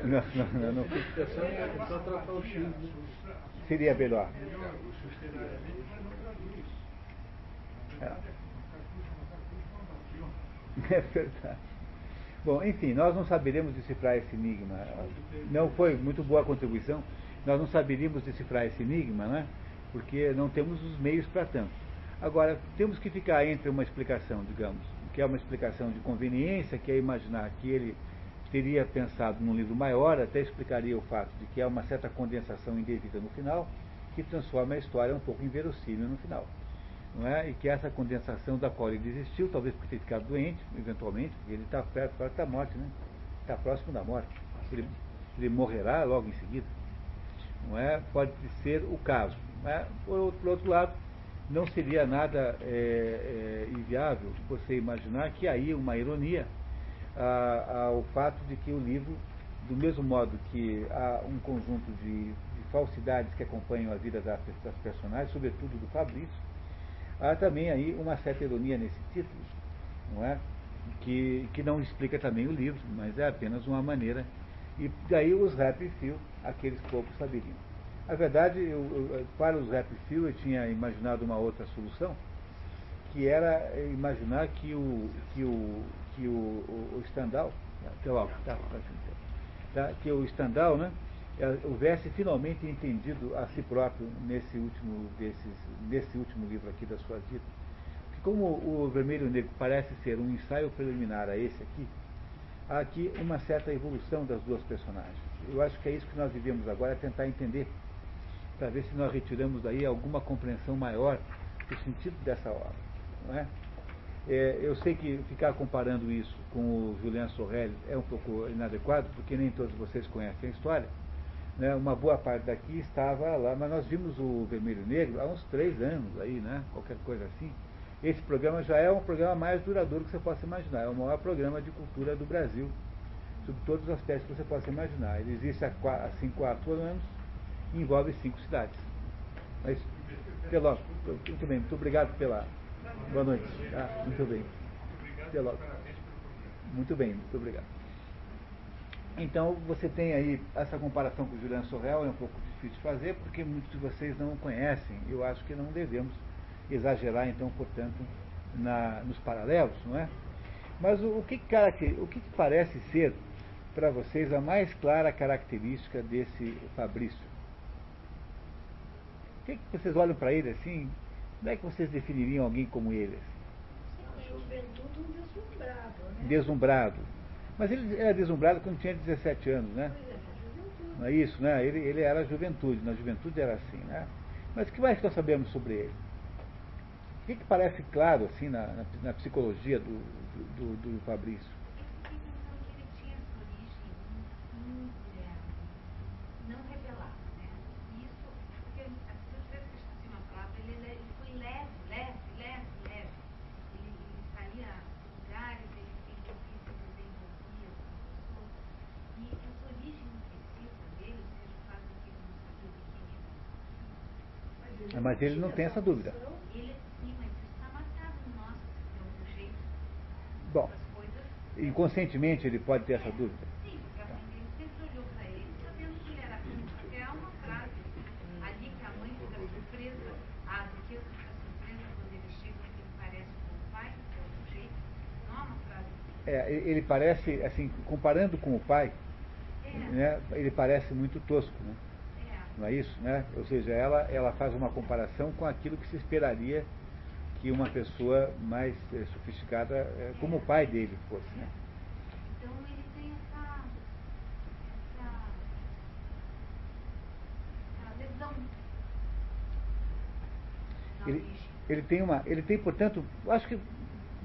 Não. É só tratar o X, né? Seria melhor. Melhor, literariamente, mas não traduz. Na verdade, uma cartucha não batiam. É verdade. Bom, enfim, nós não saberemos decifrar esse enigma. Não foi muito boa a contribuição. Nós não saberíamos decifrar esse enigma, né? Porque não temos os meios para tanto. Agora, temos que ficar entre uma explicação, digamos, que é uma explicação de conveniência, que é imaginar que ele teria pensado num livro maior, até explicaria o fato de que há uma certa condensação indevida no final, que transforma a história um pouco inverossímil no final. Não é? E que essa condensação da qual ele desistiu, talvez por ter ficado doente, eventualmente, porque ele está perto da morte, né? Está próximo da morte. Ele morrerá logo em seguida. Não é? Pode ser o caso. Não é? Por outro lado, não seria nada inviável você imaginar que aí uma ironia ao fato de que o livro, do mesmo modo que há um conjunto de falsidades que acompanham a vida das personagens, sobretudo do Fabrício, há também aí uma certa ironia nesse título, não é? Que não explica também o livro, mas é apenas uma maneira. E daí os rap feel, aqueles poucos saberiam. A verdade, para os rap feel, eu tinha imaginado uma outra solução, que era imaginar que o Stendhal, que o Stendhal, né, houvesse finalmente entendido a si próprio nesse último livro aqui da sua vida. Porque como o Vermelho e o Negro parece ser um ensaio preliminar a esse aqui, há aqui uma certa evolução das duas personagens. Eu acho que é isso que nós devemos agora tentar entender, para ver se nós retiramos daí alguma compreensão maior do sentido dessa obra. Não é? Eu sei que ficar comparando isso com o Julien Sorel é um pouco inadequado, porque nem todos vocês conhecem a história. Né? Uma boa parte daqui estava lá, mas nós vimos o Vermelho e Negro há uns 3 anos aí, né? Qualquer coisa assim. Esse programa já é um programa mais duradouro que você possa imaginar. É o maior programa de cultura do Brasil, sob todos os aspectos que você possa imaginar. Ele existe há 4 anos e envolve 5 cidades. Mas, até logo. Muito bem, muito obrigado pela... Boa noite. Muito bem. Até logo. Muito bem, muito obrigado. Então, você tem aí essa comparação com o Julien Sorel, é um pouco difícil de fazer, porque muitos de vocês não o conhecem. Eu acho que não devemos exagerar, então, portanto, nos paralelos, não é? Mas o que parece ser, para vocês, a mais clara característica desse Fabrício? O que vocês olham para ele assim? Como é que vocês definiriam alguém como ele? Juventude, um deslumbrado, né? Deslumbrado. Mas ele era deslumbrado quando tinha 17 anos, né? Não é isso, né? Ele era a juventude, na juventude era assim, né? Mas o que mais nós sabemos sobre ele? O que parece claro, assim, na psicologia do Fabrício? Eu fiquei pensando que ele tinha essa origem não revelada, né? Isso, porque as pessoas vezes que está acima da palavra, ele foi leve. Ele saía dos lugares, ele se envolvia com as pessoas. E essa origem imprecisa dele, ou seja, faz com que ele não sabia o que ele. Mas ele não tem essa dúvida. Ele, sim, mas isso está marcado no nosso, de algum jeito. Bom, As coisas. inconscientemente ele pode ter essa dúvida. Sim, porque a mãe dele sempre olhou para ele, sabendo que ele era assim. Até há uma frase ali que a mãe fica surpresa, a duquesa fica surpresa quando ele chega, porque ele parece com o pai, de algum jeito. Não há uma frase assim. Ele parece, assim, comparando com o pai, né, ele parece muito tosco, né? Não é isso, né? Ou seja, ela faz uma comparação com aquilo que se esperaria que uma pessoa mais sofisticada, como o pai dele, fosse, né? Então ele tem essa lesão na origem. Ele tem, portanto, acho que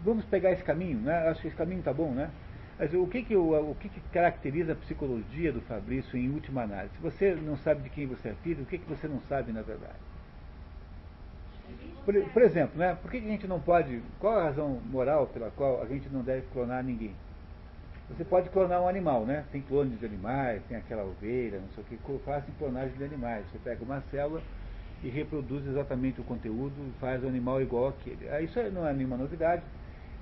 vamos pegar esse caminho, né? Acho que esse caminho está bom, né? Mas o que caracteriza a psicologia do Fabrício em última análise? Se você não sabe de quem você é filho, o que você não sabe na verdade? Por exemplo, né? Por que a gente não pode... Qual a razão moral pela qual a gente não deve clonar ninguém? Você pode clonar um animal, né? Tem clones de animais, tem aquela ovelha, não sei o que, fazem clonagem de animais. Você pega uma célula e reproduz exatamente o conteúdo, faz o animal igual àquele. Isso não é nenhuma novidade.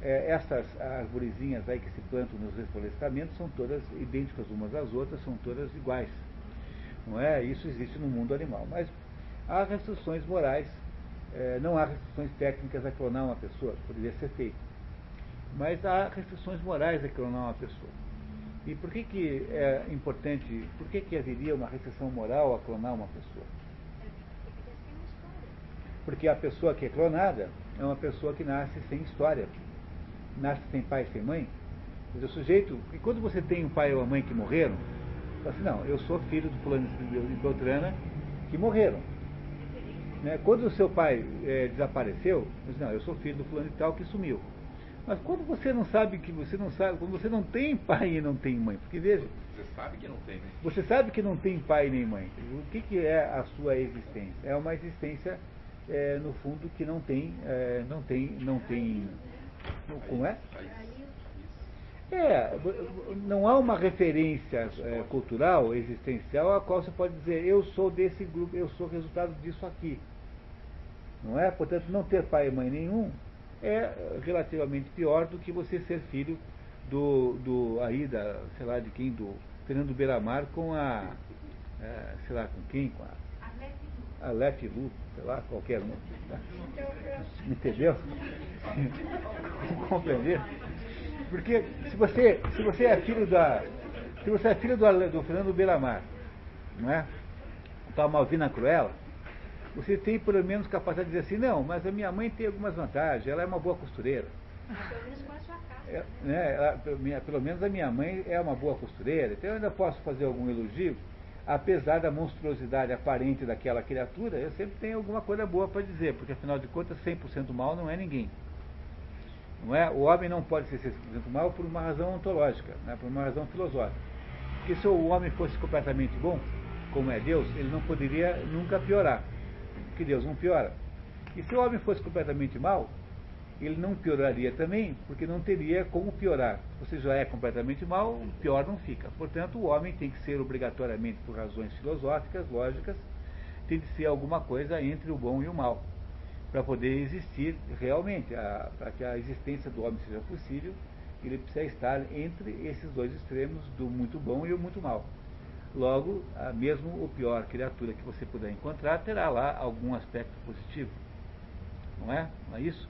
Essas arvorezinhas aí que se plantam nos reflorestamentos são todas idênticas umas às outras, são todas iguais. Não é? Isso existe no mundo animal. Mas há restrições morais, não há restrições técnicas a clonar uma pessoa, poderia ser feito. Mas há restrições morais a clonar uma pessoa. E por que é importante, por que haveria uma restrição moral a clonar uma pessoa? Porque a pessoa que é clonada é uma pessoa que nasce sem história. Nasce sem pai e sem mãe. Mas o sujeito, e quando você tem um pai ou uma mãe que morreram, fala assim, não, eu sou filho do fulano de Beltrana que morreram. Né? Quando o seu pai desapareceu, você diz, não, eu sou filho do fulano de tal que sumiu. Mas quando você não sabe que você não sabe, quando você não tem pai e não tem mãe, porque veja... Você sabe que não tem, né? Você sabe que não tem pai nem mãe. O que é a sua existência? É uma existência, no fundo, que não tem... Como é? Não há uma referência cultural, existencial, a qual você pode dizer, eu sou desse grupo, eu sou resultado disso aqui. Não é? Portanto, não ter pai e mãe nenhum é relativamente pior do que você ser filho sei lá de quem, do Fernando Beiramar com sei lá com quem, com a Lef Lu, sei lá, qualquer um. Tá? Entendeu? Compreender? Porque se você é filho do Fernando Beiramar, não é? Da Malvina Cruella, você tem pelo menos capacidade de dizer assim, não, mas a minha mãe tem algumas vantagens, ela é uma boa costureira. Pelo menos a minha mãe é uma boa costureira, então eu ainda posso fazer algum elogio, apesar da monstruosidade aparente daquela criatura, eu sempre tenho alguma coisa boa para dizer, porque afinal de contas 100% mal não é ninguém. Não é? O homem não pode ser 100% mal por uma razão ontológica, né? Por uma razão filosófica. Porque se o homem fosse completamente bom, como é Deus, ele não poderia nunca piorar, porque Deus não piora. E se o homem fosse completamente mal, ele não pioraria também, porque não teria como piorar. Você já é completamente mal, pior não fica. Portanto, o homem tem que ser obrigatoriamente, por razões filosóficas, lógicas, tem de ser alguma coisa entre o bom e o mal, para poder existir realmente. Para que a existência do homem seja possível, ele precisa estar entre esses dois extremos, do muito bom e o muito mal. Logo, mesmo o pior criatura que você puder encontrar, terá lá algum aspecto positivo. Não é? Não é isso?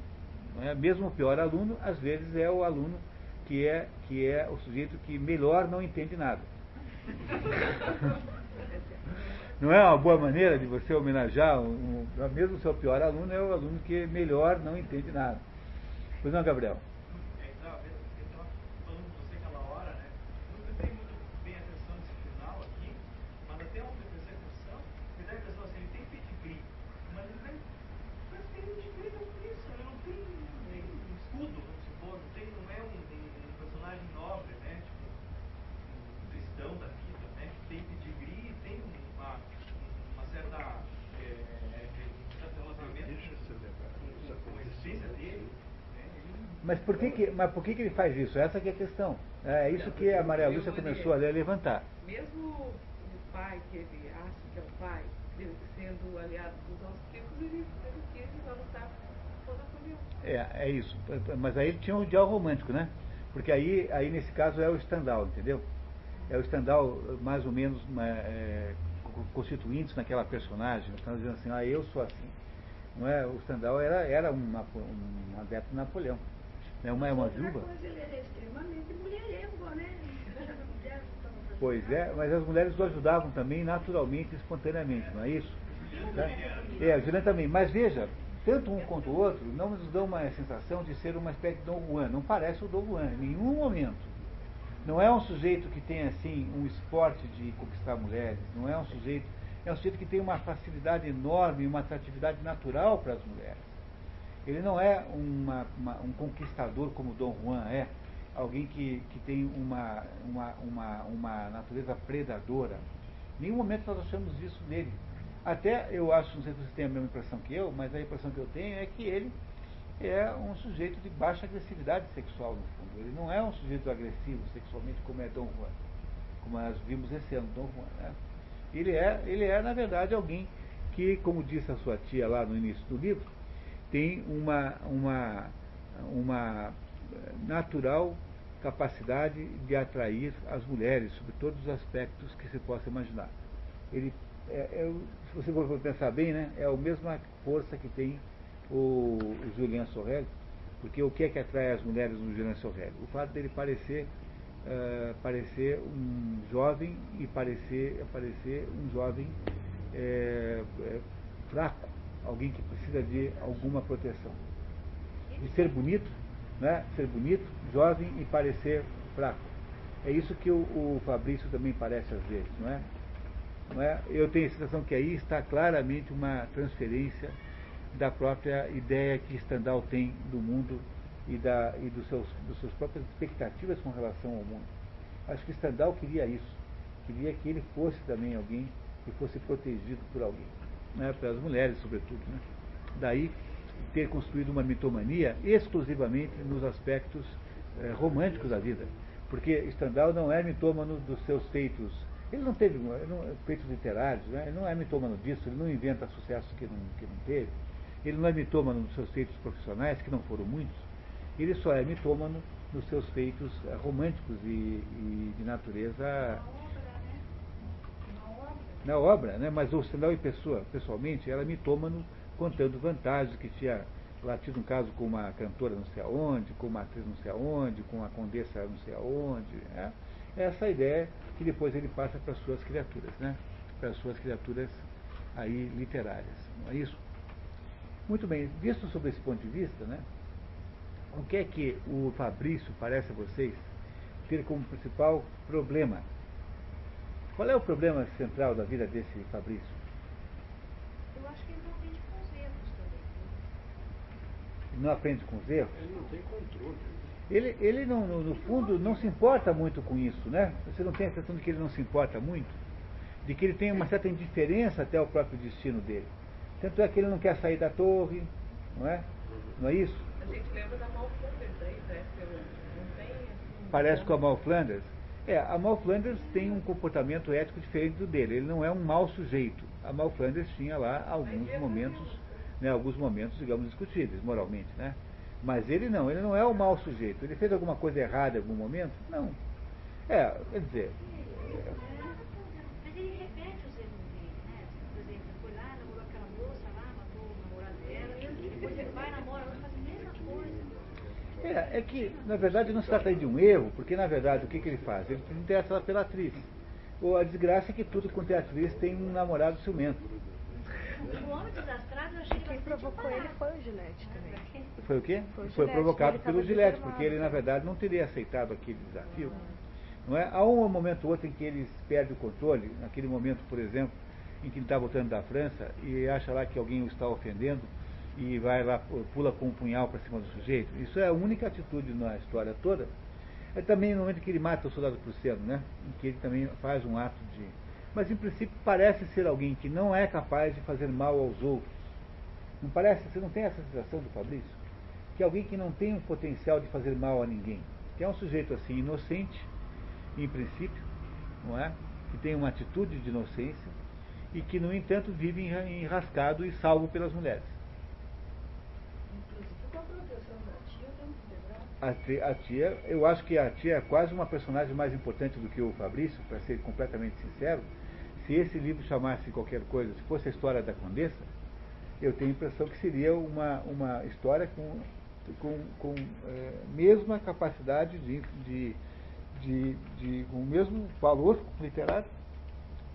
Não é? Mesmo o pior aluno, às vezes é o aluno que é o sujeito que melhor não entende nada. Não é uma boa maneira de você homenagear, mesmo o seu pior aluno é o aluno que melhor não entende nada. Pois não, Gabriel? Mas por que ele faz isso? Essa que é a questão. É isso que a Maria Lúcia começou a levantar. Mesmo o pai que ele acha que é o pai, ele sendo aliado dos austríacos, ele quis lutar por Napoleão. É isso. Mas aí ele tinha um ideal romântico, né? Porque aí nesse caso é o Stendhal, entendeu? É o Stendhal mais ou menos constituindo-se naquela personagem, dizendo assim, eu sou assim. Não é? O Stendhal era um adepto de Napoleão. É uma viúva. Ele era extremamente mulherengo, né? Pois é, mas as mulheres o ajudavam também naturalmente, espontaneamente, não é isso? Tá? É, Juliana também. Mas veja, tanto um quanto o outro não nos dão uma sensação de ser uma espécie de Dom Juan. Não parece o Dom Juan em nenhum momento. Não é um sujeito que tem assim um esporte de conquistar mulheres. Não é um sujeito. É um sujeito que tem uma facilidade enorme, uma atratividade natural para as mulheres. Ele não é um conquistador como Dom Juan é. Alguém que tem uma natureza predadora. Em nenhum momento nós achamos isso nele. Até eu acho, não sei se você tem a mesma impressão que eu, mas a impressão que eu tenho é que ele é um sujeito de baixa agressividade sexual, no fundo. Ele não é um sujeito agressivo sexualmente como é Dom Juan, como nós vimos esse ano, Dom Juan. Né? Ele é, na verdade, alguém que, como disse a sua tia lá no início do livro, tem uma natural capacidade de atrair as mulheres sobre todos os aspectos que se possa imaginar. Ele se você for pensar bem, né, é a mesma força que tem o Julien Sorel, porque o que é que atrai as mulheres no Julien Sorel? O fato dele parecer um jovem e parecer um jovem fraco, alguém que precisa de alguma proteção. E ser bonito, né? Ser bonito, jovem e parecer fraco. É isso que o Fabrício também parece às vezes, não é? Não é? Eu tenho a sensação que aí está claramente uma transferência da própria ideia que Stendhal tem do mundo e dos suas próprias expectativas com relação ao mundo. Acho que Stendhal queria isso, queria que ele fosse também alguém que fosse protegido por alguém, né? Pelas mulheres sobretudo, né? Daí ter construído uma mitomania exclusivamente nos aspectos românticos da vida, porque Stendhal não é mitômano dos seus feitos. Ele não teve feitos literários, né? Ele não é mitômano disso, ele não inventa sucessos que não teve, ele não é mitômano nos seus feitos profissionais, que não foram muitos, ele só é mitômano nos seus feitos românticos e de natureza na obra, né? Mas o Stendhal em pessoa, pessoalmente, era mitômano contando vantagens que tinha lá tido um caso com uma cantora não sei aonde, com uma atriz não sei aonde, com uma condessa não sei aonde, né? Essa ideia que depois ele passa para as suas criaturas, né? Para as suas criaturas aí literárias, não é isso? Muito bem, visto sob esse ponto de vista, né? O que é que o Fabrício parece a vocês ter como principal problema? Qual é o problema central da vida desse Fabrício? Eu acho que ele não aprende com os erros também. Ele não aprende com os erros? Ele não tem controle. Ele não, no fundo, não se importa muito com isso, né? Você não tem a sensação de que ele não se importa muito? De que ele tem uma certa indiferença até ao próprio destino dele. Tanto é que ele não quer sair da torre, não é? Não é isso? A gente lembra da Mal Flanders aí, né? Não tem assim, Parece com a Mal Flanders. A Mal Flanders tem um comportamento ético diferente do dele. Ele não é um mau sujeito. A Mal Flanders tinha lá alguns momentos, digamos, discutíveis moralmente, né? Mas ele não é um mau sujeito. Ele fez alguma coisa errada em algum momento? Não. Quer dizer... Mas ele repete os erros dele, né? Por exemplo, ele foi lá, namorou aquela moça lá, matou o namorado dela, e depois ele vai, namora, ela faz a mesma coisa. É que, na verdade, não se trata de um erro, porque, na verdade, o que ele faz? Ele se interessa pela atriz. A desgraça é que tudo quanto é atriz tem um namorado ciumento. O Homem Desastrado, eu achei Quem provocou ele foi o Gillette também. Foi o quê? Foi o Foi Gillette, provocado ele pelo estava Gillette, desarmado. porque ele, na verdade, não teria aceitado aquele desafio. Não é? Há um momento ou outro em que ele perde o controle, naquele momento, por exemplo, em que ele está voltando da França e acha lá que alguém o está ofendendo e vai lá, pula com um punhal para cima do sujeito. Isso é a única atitude na história toda. É também no momento que ele mata o soldado prussiano, né? Em que ele também faz um ato de... Mas, em princípio, parece ser alguém que não é capaz de fazer mal aos outros. Não parece? Você não tem essa sensação do Fabrício? Que é alguém que não tem um potencial de fazer mal a ninguém. Que é um sujeito assim, inocente, em princípio, não é? Que tem uma atitude de inocência e que, no entanto, vive enrascado e salvo pelas mulheres. Inclusive com a proteção da tia, eu tenho que lembrar. A tia, eu acho que a tia é quase uma personagem mais importante do que o Fabrício, para ser completamente sincero. Se esse livro chamasse qualquer coisa, se fosse a história da Condessa, eu tenho a impressão que seria uma história com mesma capacidade com o mesmo valor literário,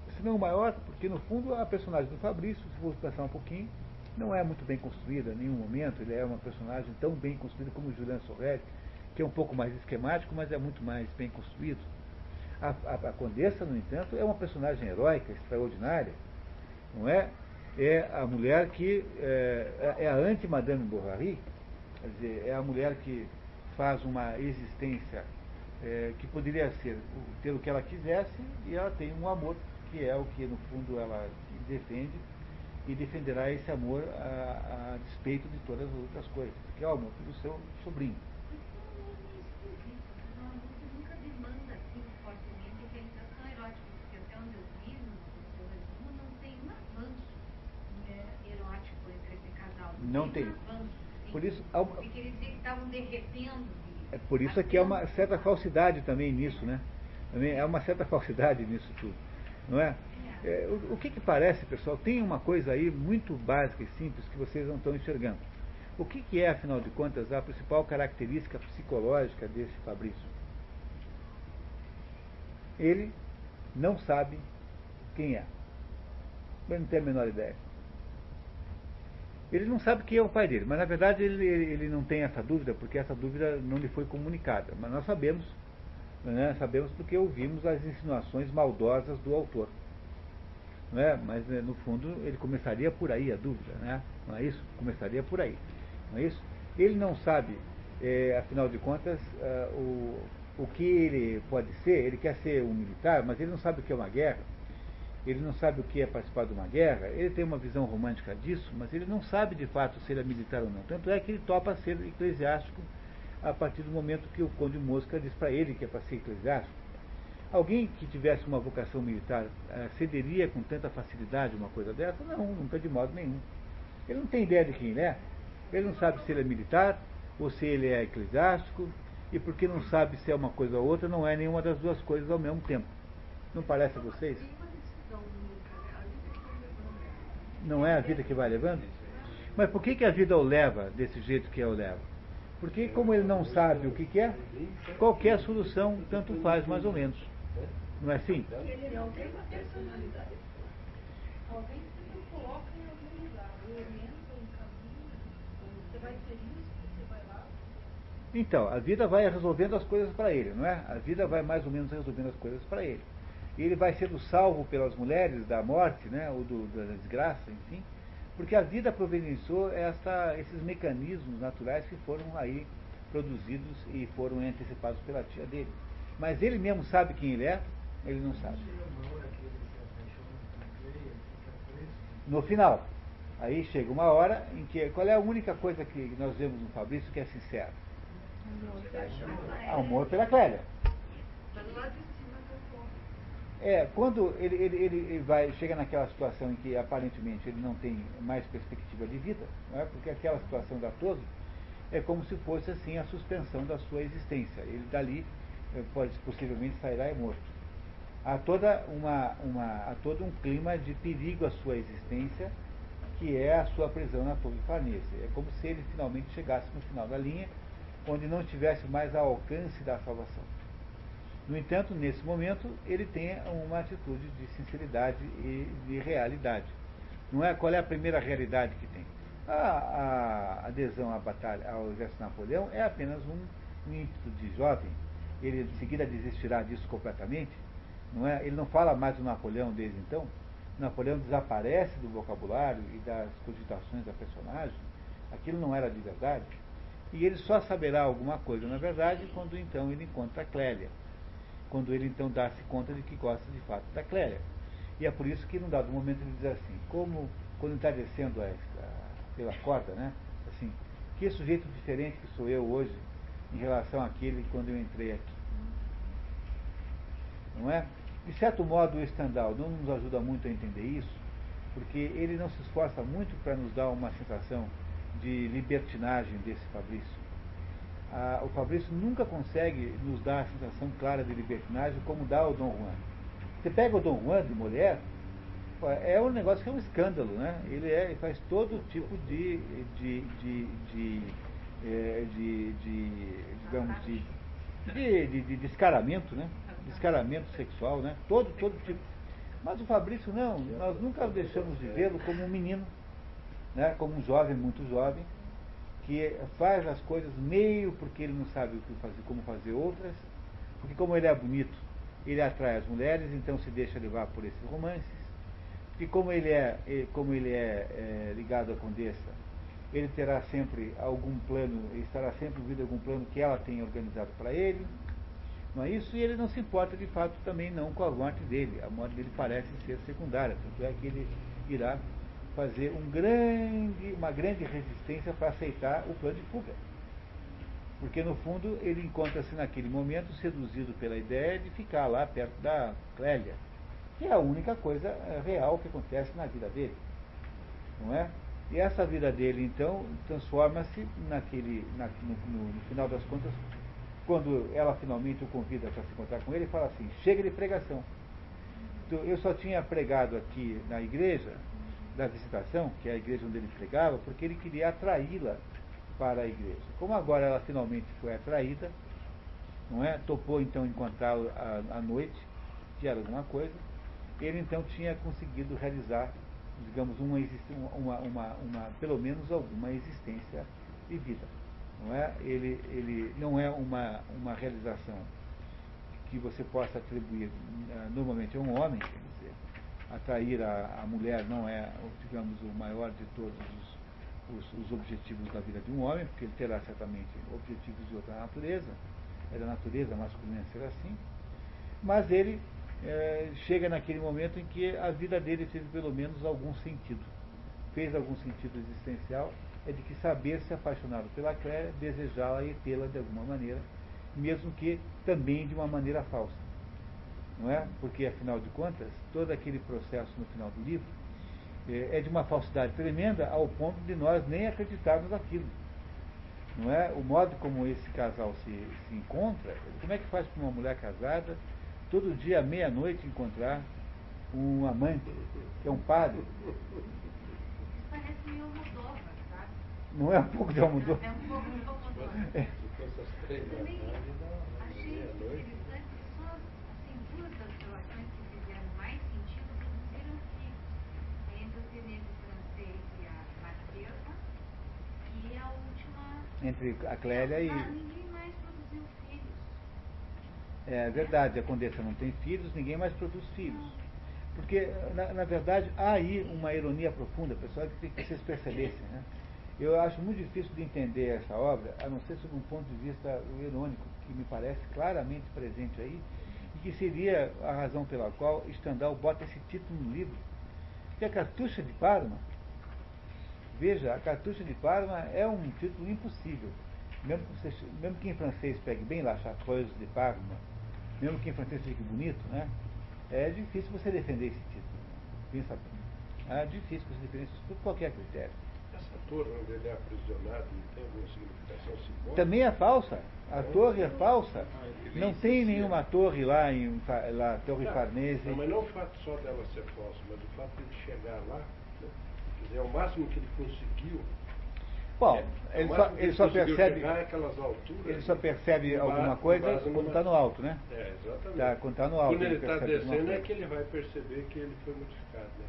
se não maior, porque no fundo a personagem do Fabrício, se for pensar um pouquinho, não é muito bem construída em nenhum momento. Ele é uma personagem tão bem construída como o Julian Sorrelli, que é um pouco mais esquemático, mas é muito mais bem construído. A Condessa, no entanto, é uma personagem heróica, extraordinária, não é? É a mulher que é a anti-Madame Bovary, quer dizer, é a mulher que faz uma existência que poderia ser ter o que ela quisesse, e ela tem um amor que é o que no fundo ela defende, e defenderá esse amor a despeito de todas as outras coisas, que é o amor do seu sobrinho. Nunca demanda assim fortemente a realização erótica, porque até onde eu vi no seu resumo não tem um avanço erótico entre esse casal. Não tem. Um avanço, assim, por isso, porque queria dizer que estavam derretendo. É por isso que há uma certa falsidade também nisso, né? Também há uma certa falsidade nisso tudo, não é? O que parece, pessoal, tem uma coisa aí muito básica e simples que vocês não estão enxergando. O que é, afinal de contas, a principal característica psicológica desse Fabrício? Ele não sabe quem é. Ele não tem a menor ideia. Ele não sabe quem é o pai dele, mas na verdade ele não tem essa dúvida, porque essa dúvida não lhe foi comunicada. Mas nós sabemos, né, sabemos porque ouvimos as insinuações maldosas do autor. Não é? Mas no fundo ele começaria por aí a dúvida, né? Não é isso? Começaria por aí, não é isso? Ele não sabe, afinal de contas, o que ele pode ser. Ele quer ser um militar, mas ele não sabe o que é uma guerra. Ele não sabe o que é participar de uma guerra. Ele tem uma visão romântica disso, mas ele não sabe de fato se ele é militar ou não. Tanto é que ele topa ser eclesiástico a partir do momento que o Conde Mosca diz para ele que é para ser eclesiástico. Alguém que tivesse uma vocação militar cederia com tanta facilidade uma coisa dessa? Não, nunca, de modo nenhum. Ele não tem ideia de quem ele é. Ele não sabe se ele é militar ou se ele é eclesiástico, e porque não sabe se é uma coisa ou outra, não é nenhuma das duas coisas ao mesmo tempo. Não parece a vocês? Não é a vida que vai levando? Mas por que a vida o leva desse jeito que o leva? Porque como ele não sabe o que é, qualquer solução tanto faz mais ou menos. Não é assim? Ele não tem uma personalidade. Alguém que o coloca em algum lugar, orienta um caminho, você vai ser isso, você vai lá. Então, a vida vai resolvendo as coisas para ele, não é? A vida vai mais ou menos resolvendo as coisas para ele. E ele vai sendo salvo pelas mulheres da morte, né, ou da desgraça, enfim, porque a vida providenciou esses mecanismos naturais que foram aí produzidos e foram antecipados pela tia dele. Mas ele mesmo sabe quem ele é? Ele não sabe. No final, aí chega uma hora em que, qual é a única coisa que nós vemos no Fabrício que é sincera? Amor pela Clélia. Quando ele chega naquela situação em que aparentemente ele não tem mais perspectiva de vida, não é? Porque aquela situação da Toso é como se fosse assim a suspensão da sua existência. Ele dali possivelmente sairá morto. Há todo um clima de perigo à sua existência, que é a sua prisão na Torre Farnese. É como se ele finalmente chegasse no final da linha, onde não tivesse mais ao alcance da salvação. No entanto, nesse momento, ele tem uma atitude de sinceridade e de realidade. Não é? Qual é a primeira realidade que tem? A adesão à batalha, ao exército de Napoleão é apenas um ímpeto de jovem. Ele em seguida desistirá disso completamente. Não é? Ele não fala mais do Napoleão desde então. Napoleão desaparece do vocabulário e das cogitações da personagem. Aquilo não era de verdade. E ele só saberá alguma coisa, na verdade, quando então ele encontra a Clélia. Quando ele então dá-se conta de que gosta de fato da Clélia. E é por isso que num dado momento ele diz assim, quando ele está descendo pela corda, né? Assim, que sujeito diferente que sou eu hoje em relação àquele quando eu entrei aqui. Não é? De certo modo o Stendhal não nos ajuda muito a entender isso, porque ele não se esforça muito para nos dar uma sensação de libertinagem desse Fabrício. O Fabrício nunca consegue nos dar a sensação clara de libertinagem como dá o Dom Juan. Você pega o Dom Juan de mulher, é um negócio que é um escândalo, né? Ele faz todo tipo digamos, de descaramento, né? Descaramento sexual, né? Todo tipo. Mas o Fabrício não, nós nunca deixamos de vê-lo como um menino, né? Como um jovem, muito jovem, que faz as coisas meio porque ele não sabe o que fazer, como fazer outras, porque como ele é bonito, ele atrai as mulheres, então se deixa levar por esses romances, porque como ele é ligado à Condessa, ele terá sempre algum plano, estará sempre ouvindo algum plano que ela tenha organizado para ele, não é isso? E ele não se importa de fato também não com a morte dele. A morte dele parece ser secundária, tanto é que ele irá fazer uma grande resistência para aceitar o plano de fuga. Porque no fundo ele encontra-se naquele momento seduzido pela ideia de ficar lá perto da Clélia, que é a única coisa real que acontece na vida dele, não é? E essa vida dele então transforma-se no final das contas, quando ela finalmente o convida para se encontrar com ele, fala assim: chega de pregação. Então, eu só tinha pregado aqui na igreja da Visitação, que é a igreja onde ele pregava, porque ele queria atraí-la para a igreja. Como agora ela finalmente foi atraída, não é? Topou então encontrá-lo à noite, que era alguma coisa, ele então tinha conseguido realizar, digamos, pelo menos alguma existência de vida. Não é? Ele não é uma realização que você possa atribuir normalmente a um homem, quer dizer, atrair a mulher não é, digamos, o maior de todos os objetivos da vida de um homem, porque ele terá certamente objetivos de outra natureza, é da natureza masculina ser assim, mas ele chega naquele momento em que a vida dele teve pelo menos algum sentido, fez algum sentido existencial, é de que saber se apaixonado pela Clélia, desejá-la e tê-la de alguma maneira, mesmo que também de uma maneira falsa, não é? Porque afinal de contas, todo aquele processo no final do livro é de uma falsidade tremenda ao ponto de nós nem acreditarmos naquilo, não é? O modo como esse casal se encontra, como é que faz para uma mulher casada todo dia à meia-noite encontrar um amante, que é um padre? Parece meio Almodóvar, sabe? Não é um pouco de Almodóvar? É um pouco de Almodóvar. É. Também achei interessante que só assim, duas das relações que fizeram mais sentido produziram filhos. Entre o tenente francês e a Marquesa, e a última... Entre a Clélia e... Ninguém mais produziu filhos. É verdade, a Condessa não tem filhos, ninguém mais produz filhos. Porque, na verdade, há aí uma ironia profunda, pessoal, que vocês percebessem, né? Eu acho muito difícil de entender essa obra, a não ser sob um ponto de vista irônico, que me parece claramente presente aí, e que seria a razão pela qual Stendhal bota esse título no livro, que é a Cartucha de Parma. Veja, a Cartucha de Parma é um título impossível. Mesmo que em francês pegue bem lá, Chartreuse de Parma, mesmo que em francês fique bonito, né? É difícil você defender esse título. Pensa bem. É difícil você defender isso por qualquer critério. Essa torre onde ele é aprisionado não tem alguma significação simbólica? Também é falsa. A torre é falsa. Não tem nenhuma torre lá Torre Farnese. Não, mas não o fato só dela ser falsa, mas o fato de ele chegar lá, né? Quer dizer, é o máximo que ele conseguiu. Bom, ele só percebe. Chegar àquelas alturas, ele só percebe alguma coisa quando está no alto, né? É, exatamente. Quando está no alto. Quando ele está descendo é que ele vai perceber que ele foi modificado, né?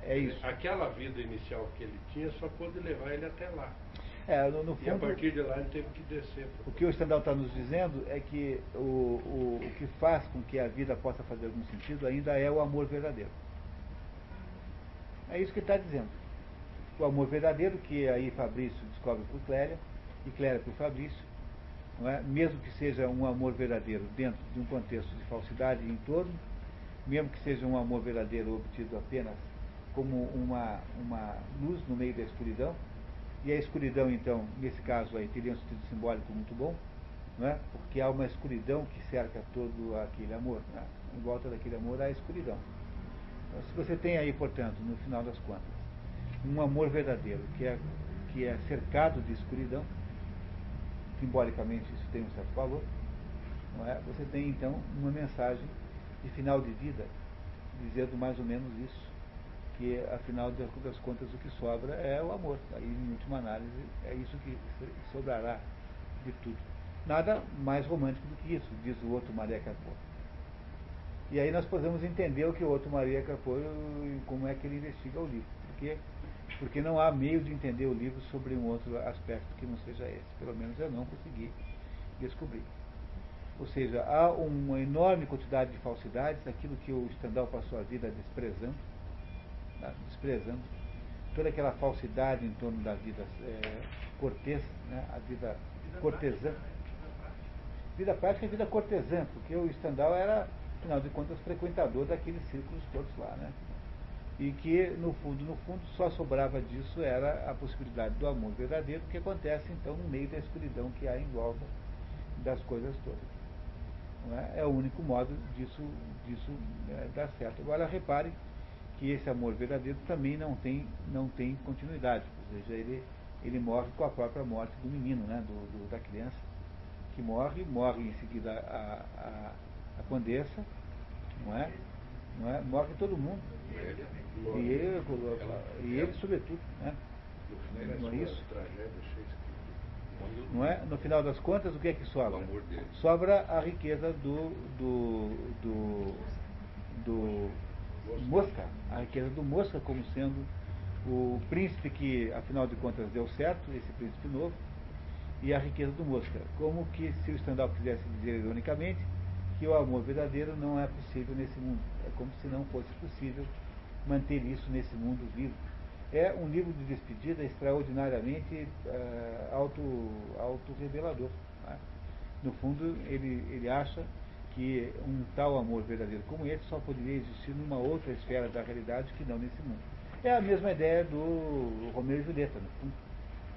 É isso. Aquela vida inicial que ele tinha só pôde levar ele até lá. No fundo, e a partir de lá ele teve que descer. O que o Stendhal está nos dizendo é que o que faz com que a vida possa fazer algum sentido ainda é o amor verdadeiro. É isso que ele está dizendo. O amor verdadeiro, que aí Fabrício descobre por Clélia, e Clélia por Fabrício, não é? Mesmo que seja um amor verdadeiro dentro de um contexto de falsidade em torno, mesmo que seja um amor verdadeiro obtido apenas como uma luz no meio da escuridão, e a escuridão, então, nesse caso aí, teria um sentido simbólico muito bom, não é? Porque há uma escuridão que cerca todo aquele amor, né? Em volta daquele amor há a escuridão. Então, se você tem aí, portanto, no final das contas, um amor verdadeiro que é cercado de escuridão, simbolicamente isso tem um certo valor, não é? Você tem, então, uma mensagem de final de vida, dizendo mais ou menos isso, que afinal das contas o que sobra é o amor. Aí, em última análise, é isso que sobrará de tudo. Nada mais romântico do que isso, diz o outro Maria Carpo. E aí nós podemos entender o que o outro Maria Carpo e como é que ele investiga o livro. Porque não há meio de entender o livro sobre um outro aspecto que não seja esse. Pelo menos eu não consegui descobrir. Ou seja, há uma enorme quantidade de falsidades, aquilo que o Stendhal passou a vida desprezando, tá? Desprezando toda aquela falsidade em torno da vida cortês, né? A vida cortesã. Vida prática e vida cortesã, porque o Stendhal era, afinal de contas, frequentador daqueles círculos todos lá, né? E que, no fundo, só sobrava disso era a possibilidade do amor verdadeiro, que acontece, então, no meio da escuridão que há em volta das coisas todas. Não é? É o único modo disso dar certo. Agora, repare que esse amor verdadeiro também não tem continuidade. Ou seja, ele morre com a própria morte do menino, né? Da criança, que morre em seguida a condessa, não é? Morre todo mundo. E ele sobretudo, né? Não é isso? Não é? No final das contas, o que é que sobra? Sobra a riqueza do Mosca, a riqueza do Mosca como sendo o príncipe que, afinal de contas, deu certo, esse príncipe novo, e a riqueza do Mosca. Como que, se o Stendhal quisesse dizer ironicamente, que o amor verdadeiro não é possível nesse mundo. É como se não fosse possível manter isso nesse mundo vivo. É um livro de despedida extraordinariamente autorrevelador. Né? No fundo, ele acha que um tal amor verdadeiro como esse só poderia existir numa outra esfera da realidade que não nesse mundo. É a mesma ideia do Romeu e Julieta, no fundo.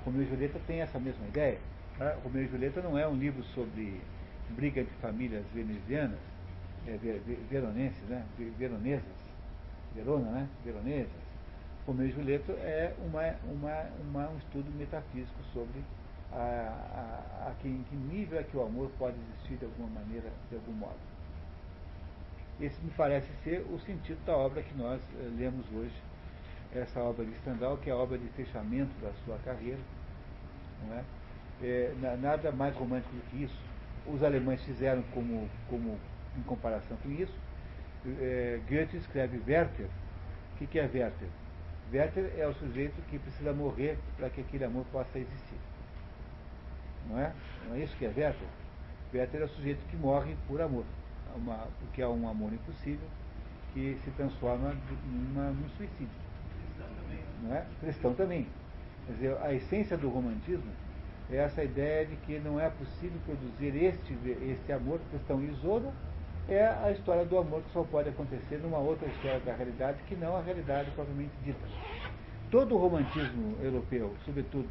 Romeu e Julieta tem essa mesma ideia. Tá? Romeu e Julieta não é um livro sobre briga de famílias venezianas, veronenses, né? Veronesas. Romeu e Julieta é um estudo metafísico sobre em que nível é que o amor pode existir de alguma maneira, de algum modo. Esse me parece ser o sentido da obra que nós lemos hoje, essa obra de Stendhal, que é a obra de fechamento da sua carreira. Não é? Nada mais romântico do que isso. Os alemães fizeram como em comparação com isso. Goethe escreve Werther. O que é Werther? Werther é o sujeito que precisa morrer para que aquele amor possa existir. Não é? Não é isso que é Werther? Werther é o sujeito que morre por amor, porque é um amor impossível que se transforma num suicídio. Não é? Cristão também. Quer dizer, a essência do romantismo é essa ideia de que não é possível produzir este amor. Questão Isolda é a história do amor que só pode acontecer numa outra esfera da realidade que não a realidade propriamente dita. Todo o romantismo europeu, sobretudo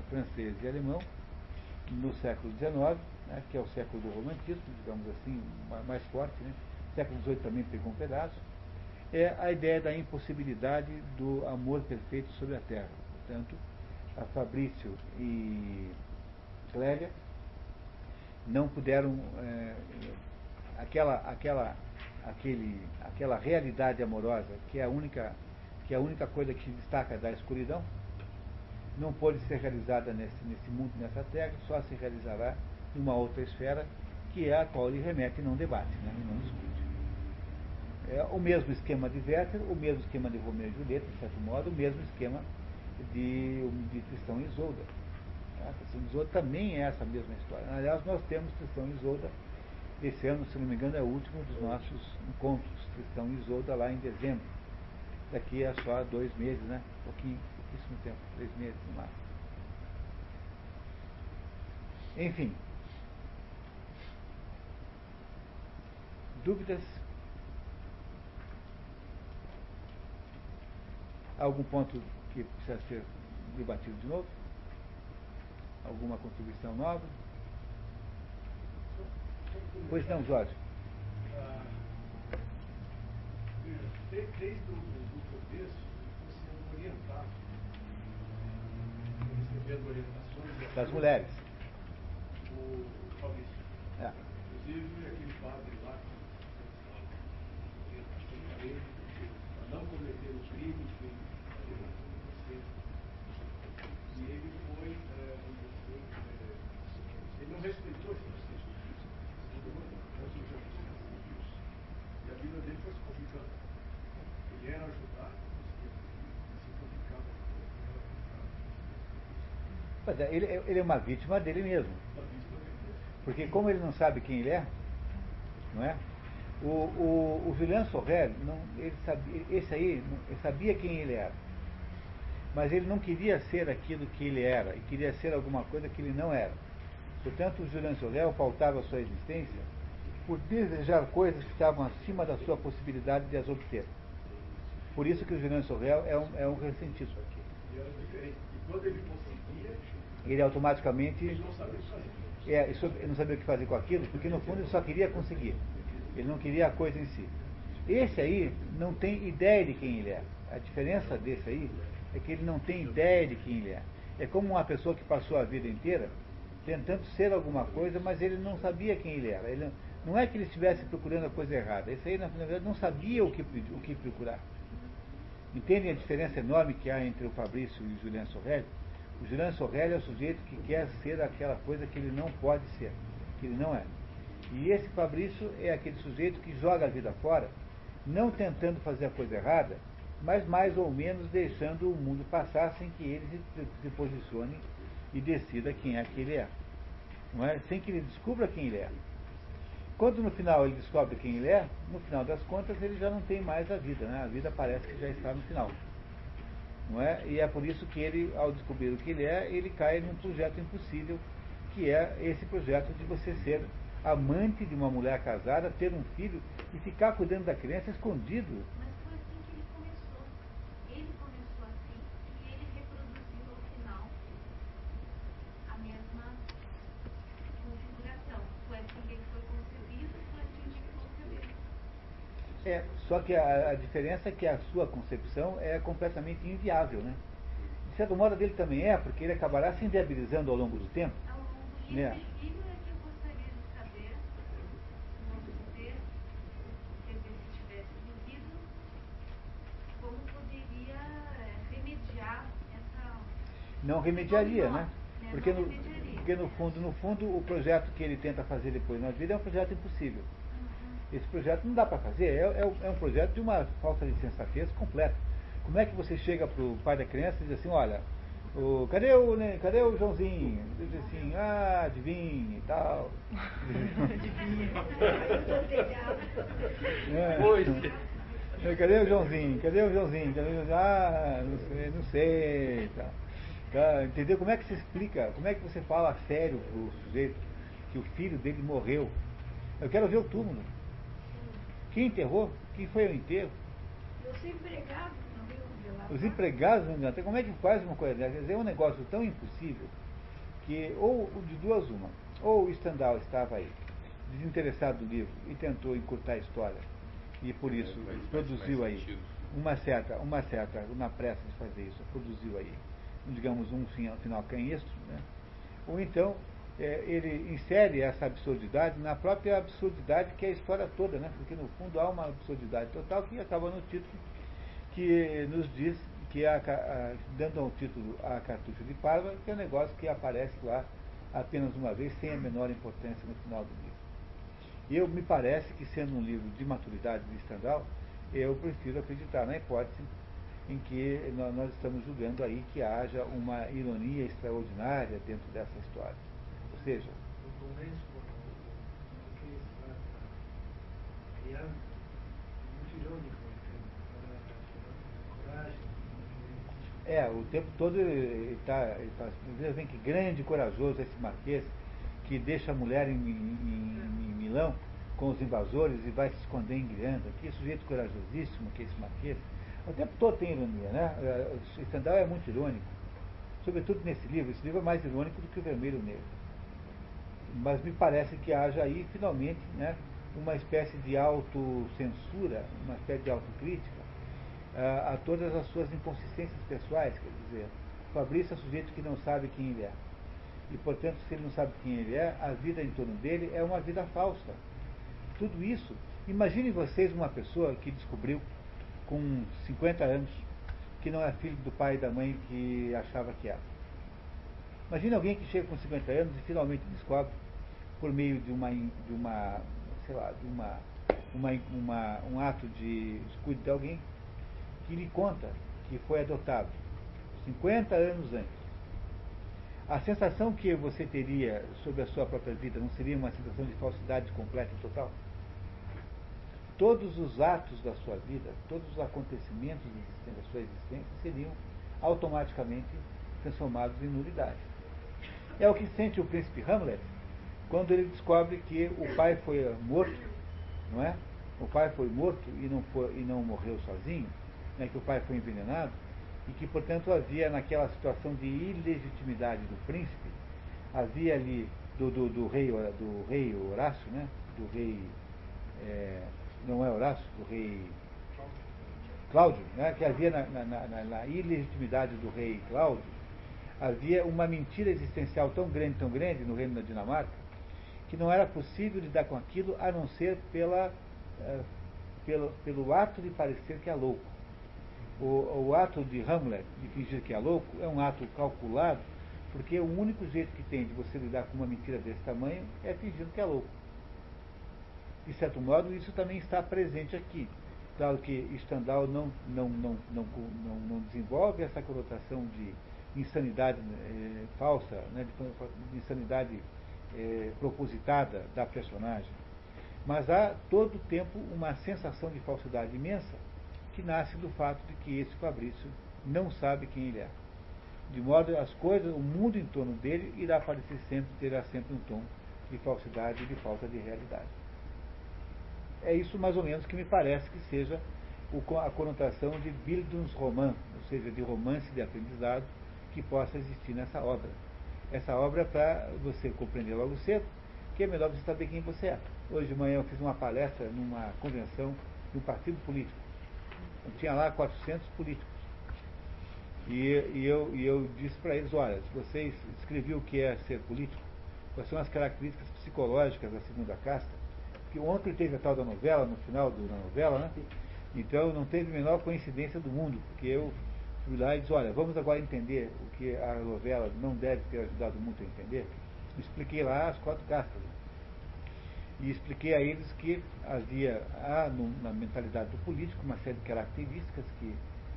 francês e alemão, no século XIX, né, que é o século do romantismo, digamos assim, mais forte, né? O século XVIII também pegou um pedaço, é a ideia da impossibilidade do amor perfeito sobre a Terra. Portanto, a Fabrício e Clélia não puderam aquela realidade amorosa que é a única coisa que se destaca da escuridão, não pode ser realizada nesse mundo, nessa terra, só se realizará numa outra esfera, que é a qual ele remete e não debate, né, e não discute. É o mesmo esquema de Werther, o mesmo esquema de Romeu e Julieta, de certo modo, o mesmo esquema de Tristão e Isolda. Tristão e Isolda também é essa mesma história. Aliás, nós temos Tristão e Isolda, esse ano, se não me engano, é o último dos nossos encontros, Tristão e Isolda, lá em dezembro. Daqui a só 2 meses, né? Pouquíssimo tempo, 3 meses no máximo. Enfim. Dúvidas? Algum ponto que precisa ser debatido de novo? Alguma contribuição nova? Pois não, Jorge. Desde o começo, foi sendo orientado, recebendo orientações Das mulheres. o Fabrício. Inclusive aquele padre lá que orientação para ele, para não cometer o crime que ele faria acontecer. E ele foi, ele não respeitou Mas ele é uma vítima dele mesmo. Porque como ele não sabe quem ele é, não é? O Julian Sorel, ele sabia, esse aí, ele sabia quem ele era. Mas ele não queria ser aquilo que ele era, e queria ser alguma coisa que ele não era. Portanto, o Julian Sorel pautava a sua existência por desejar coisas que estavam acima da sua possibilidade de as obter. Por isso que o Julian Sorel é um ressentido. E era diferente. E quando ele conseguia, Ele automaticamente ele não sabia o que fazer. ele não sabia o que fazer com aquilo, porque no fundo ele só queria conseguir. Ele não queria a coisa em si. Esse aí não tem ideia de quem ele é. A diferença desse aí é que ele não tem ideia de quem ele é. É como uma pessoa que passou a vida inteira tentando ser alguma coisa, mas ele não sabia quem ele era. Não é que ele estivesse procurando a coisa errada. Esse aí, na verdade, não sabia o que procurar. Entendem a diferença enorme que há entre o Fabrício e o Julian Sorel? O Julian Sorel é o sujeito que quer ser aquela coisa que ele não pode ser, que ele não é. E esse Fabrício é aquele sujeito que joga a vida fora, não tentando fazer a coisa errada, mas mais ou menos deixando o mundo passar sem que ele se posicione e decida quem é que ele é. Não é? Sem que ele descubra quem ele é. Quando no final ele descobre quem ele é, no final das contas ele já não tem mais a vida, né? A vida parece que já está no final. Não é? E é por isso que ele, ao descobrir o que ele é, ele cai num projeto impossível, que é esse projeto de você ser amante de uma mulher casada, ter um filho e ficar cuidando da criança escondido. Mas foi assim que ele começou. Ele começou assim e ele reproduziu ao final a mesma configuração. Foi assim que ele foi concebido, foi assim que ele concebeu. Só que a diferença é que a sua concepção é completamente inviável, né? De certo modo dele também porque ele acabará se inviabilizando ao longo do tempo. Ao longo e Né? esse filho é que eu gostaria de saber, se ele tivesse vivido, como poderia remediar essa. Não remediaria, né? Não Porque remediaria. porque no fundo, o projeto que ele tenta fazer depois na vida é um projeto impossível. Esse projeto não dá para fazer, é um projeto de uma falta de sensatez completa. Como é que você chega para o pai da criança e diz assim, olha, cadê o Joãozinho? Ele diz assim, adivinha e tal. Cadê o Joãozinho? Cadê o Joãozinho? Não sei e tal. Entendeu? Como é que você explica, como é que você fala a sério para o sujeito que o filho dele morreu? Eu quero ver o túmulo. Quem enterrou? Quem foi ao enterro? Os empregados não iam revelar. Os empregados não adianta. Como é que faz uma coisa dessa? Quer dizer, é um negócio tão impossível que, ou de duas uma, ou o Stendhal estava aí, desinteressado do livro, e tentou encurtar a história, e por isso produziu aí na pressa de fazer isso, produziu aí, digamos, um final canhestro, né? Ou então ele insere essa absurdidade na própria absurdidade que é a história toda, né? Porque no fundo há uma absurdidade total que acaba no título que nos diz que dando ao título a Cartucho de Parva, que é um negócio que aparece lá apenas uma vez, sem a menor importância no final do livro. E me parece que, sendo um livro de maturidade de Stendhal, eu prefiro acreditar na hipótese em que nós estamos julgando aí que haja uma ironia extraordinária dentro dessa história. Ou seja, O Lourenço, o que ele está criando, é muito irônico, a coragem. o tempo todo ele está veja bem que grande e corajoso esse marquês que deixa a mulher em Milão com os invasores e vai se esconder em Guiana. Que sujeito corajosíssimo que é esse marquês. O tempo todo tem ironia, né? O Stendhal é muito irônico, sobretudo nesse livro. Esse livro é mais irônico do que o Vermelho Negro. Mas me parece que haja aí, finalmente, né, uma espécie de autocensura, uma espécie de autocrítica a todas as suas inconsistências pessoais. Quer dizer, o Fabrício é um sujeito que não sabe quem ele é. E, portanto, se ele não sabe quem ele é, a vida em torno dele é uma vida falsa. Tudo isso, imaginem vocês uma pessoa que descobriu, com 50 anos, que não é filho do pai e da mãe que achava que era. Imagina alguém que chega com 50 anos e finalmente descobre, por meio de um ato de descuido de alguém, que lhe conta que foi adotado 50 anos antes. A sensação que você teria sobre a sua própria vida não seria uma sensação de falsidade completa e total? Todos os atos da sua vida, todos os acontecimentos da sua existência seriam automaticamente transformados em nulidade. É o que sente o príncipe Hamlet quando ele descobre que o pai foi morto, não é? O pai foi morto e não morreu sozinho, né? Que o pai foi envenenado, e que, portanto, havia naquela situação de ilegitimidade do príncipe, havia ali do rei Horácio, né? Do rei, não é Horácio, do rei Cláudio, né? Que havia na ilegitimidade do rei Cláudio, havia uma mentira existencial tão grande no reino da Dinamarca, que não era possível lidar com aquilo a não ser pelo ato de parecer que é louco. O ato de Hamlet, de fingir que é louco, é um ato calculado, porque o único jeito que tem de você lidar com uma mentira desse tamanho é fingindo que é louco. De certo modo, isso também está presente aqui. Claro que Stendhal não desenvolve essa conotação de insanidade falsa, né, de insanidade propositada da personagem. Mas há todo o tempo uma sensação de falsidade imensa que nasce do fato de que esse Fabrício não sabe quem ele é. De modo as coisas, o mundo em torno dele terá sempre um tom de falsidade e de falta de realidade. É isso mais ou menos que me parece que seja a conotação de Bildungsroman, ou seja, de romance de aprendizado, que possa existir nessa obra. Essa obra é para você compreender logo cedo que é melhor você saber quem você é. Hoje de manhã eu fiz uma palestra numa convenção de um partido político. Eu tinha lá 400 políticos. E eu disse para eles, olha, se vocês descreviam o que é ser político, quais são as características psicológicas da segunda casta, porque ontem teve a tal da novela, no final da novela, né? Então não teve a menor coincidência do mundo, porque eu fui lá e disse, olha, vamos agora entender o que a novela não deve ter ajudado muito a entender. Expliquei lá as 4 castas. E expliquei a eles que há na mentalidade do político uma série de características que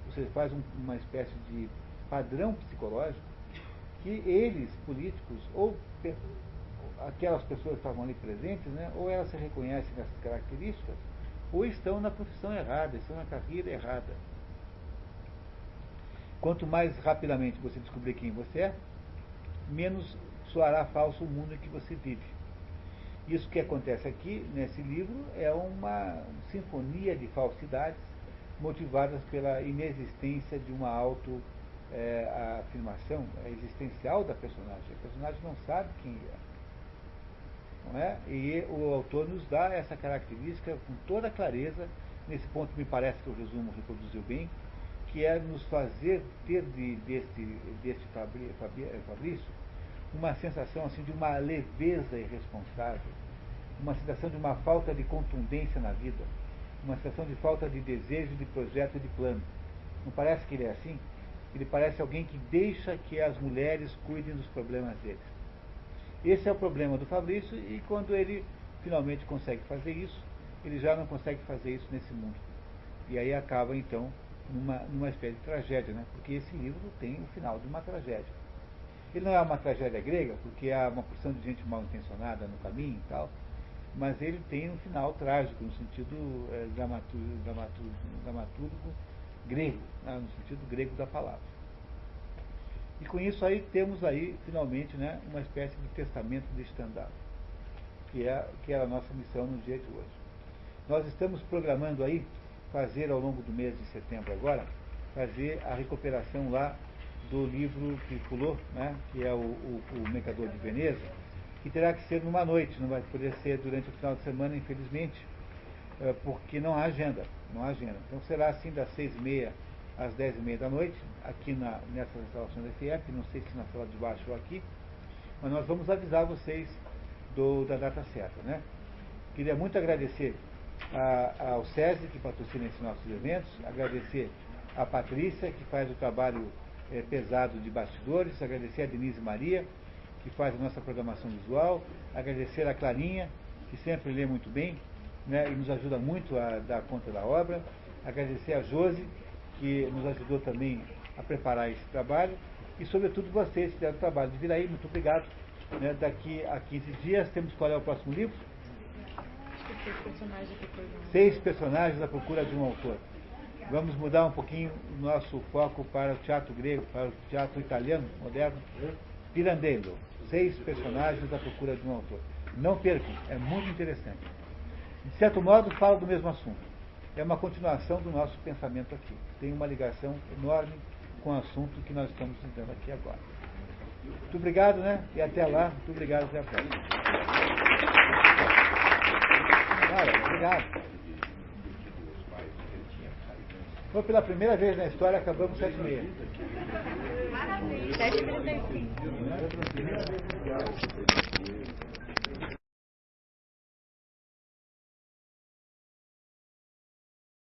você faz uma espécie de padrão psicológico que eles, políticos, ou aquelas pessoas que estavam ali presentes, né, ou elas se reconhecem nessas características, ou estão na profissão errada, estão na carreira errada. Quanto mais rapidamente você descobrir quem você é, menos soará falso o mundo em que você vive. Isso que acontece aqui, nesse livro, é uma sinfonia de falsidades motivadas pela inexistência de uma autoafirmação existencial da personagem. A personagem não sabe quem é. Não é? E o autor nos dá essa característica com toda clareza. Nesse ponto me parece que o resumo reproduziu bem, que é nos fazer ter deste Fabrício uma sensação assim de uma leveza irresponsável, uma sensação de uma falta de contundência na vida, uma sensação de falta de desejo, de projeto e de plano. Não parece que ele é assim? Ele parece alguém que deixa que as mulheres cuidem dos problemas deles. Esse é o problema do Fabrício, e quando ele finalmente consegue fazer isso, ele já não consegue fazer isso nesse mundo. E aí acaba, então, numa espécie de tragédia, né? Porque esse livro tem o final de uma tragédia. Ele não é uma tragédia grega, porque há uma porção de gente mal intencionada no caminho e tal, mas ele tem um final trágico, no sentido dramaturgo grego, né? No sentido grego da palavra. E com isso aí temos aí, finalmente, né, uma espécie de testamento de Stendhal, que é a nossa missão no dia de hoje. Nós estamos programando aí fazer ao longo do mês de setembro agora, fazer a recuperação lá do livro Tricolor, né, que é o Mercador de Veneza, que terá que ser numa noite, não vai poder ser durante o final de semana, infelizmente, porque não há agenda. Então será assim das 6h30 às 10h30 da noite, aqui nessas instalações da FIEP, não sei se na sala de baixo ou aqui, mas nós vamos avisar vocês da data certa, né? Queria muito agradecer ao SESI, que patrocina esses nossos eventos, agradecer a Patrícia, que faz o trabalho pesado de bastidores, agradecer a Denise Maria, que faz a nossa programação visual, agradecer a Clarinha, que sempre lê muito bem, né, e nos ajuda muito a dar conta da obra, agradecer a Josi, que nos ajudou também a preparar esse trabalho, e, sobretudo, vocês que deram o trabalho de vir aí. Muito obrigado. Né? Daqui a 15 dias temos qual é o próximo livro? Seis personagens à procura de um autor. Vamos mudar um pouquinho o nosso foco para o teatro grego, para o teatro italiano moderno. Pirandello. 6 personagens à procura de um autor. Não percam, é muito interessante. De certo modo, fala do mesmo assunto. É uma continuação do nosso pensamento aqui. Tem uma ligação enorme com o assunto que nós estamos lidando aqui agora. Muito obrigado, né? E até lá. Muito obrigado, até a próxima. Obrigado. Foi pela primeira vez na história, acabamos 7h30. Parabéns. 7h35.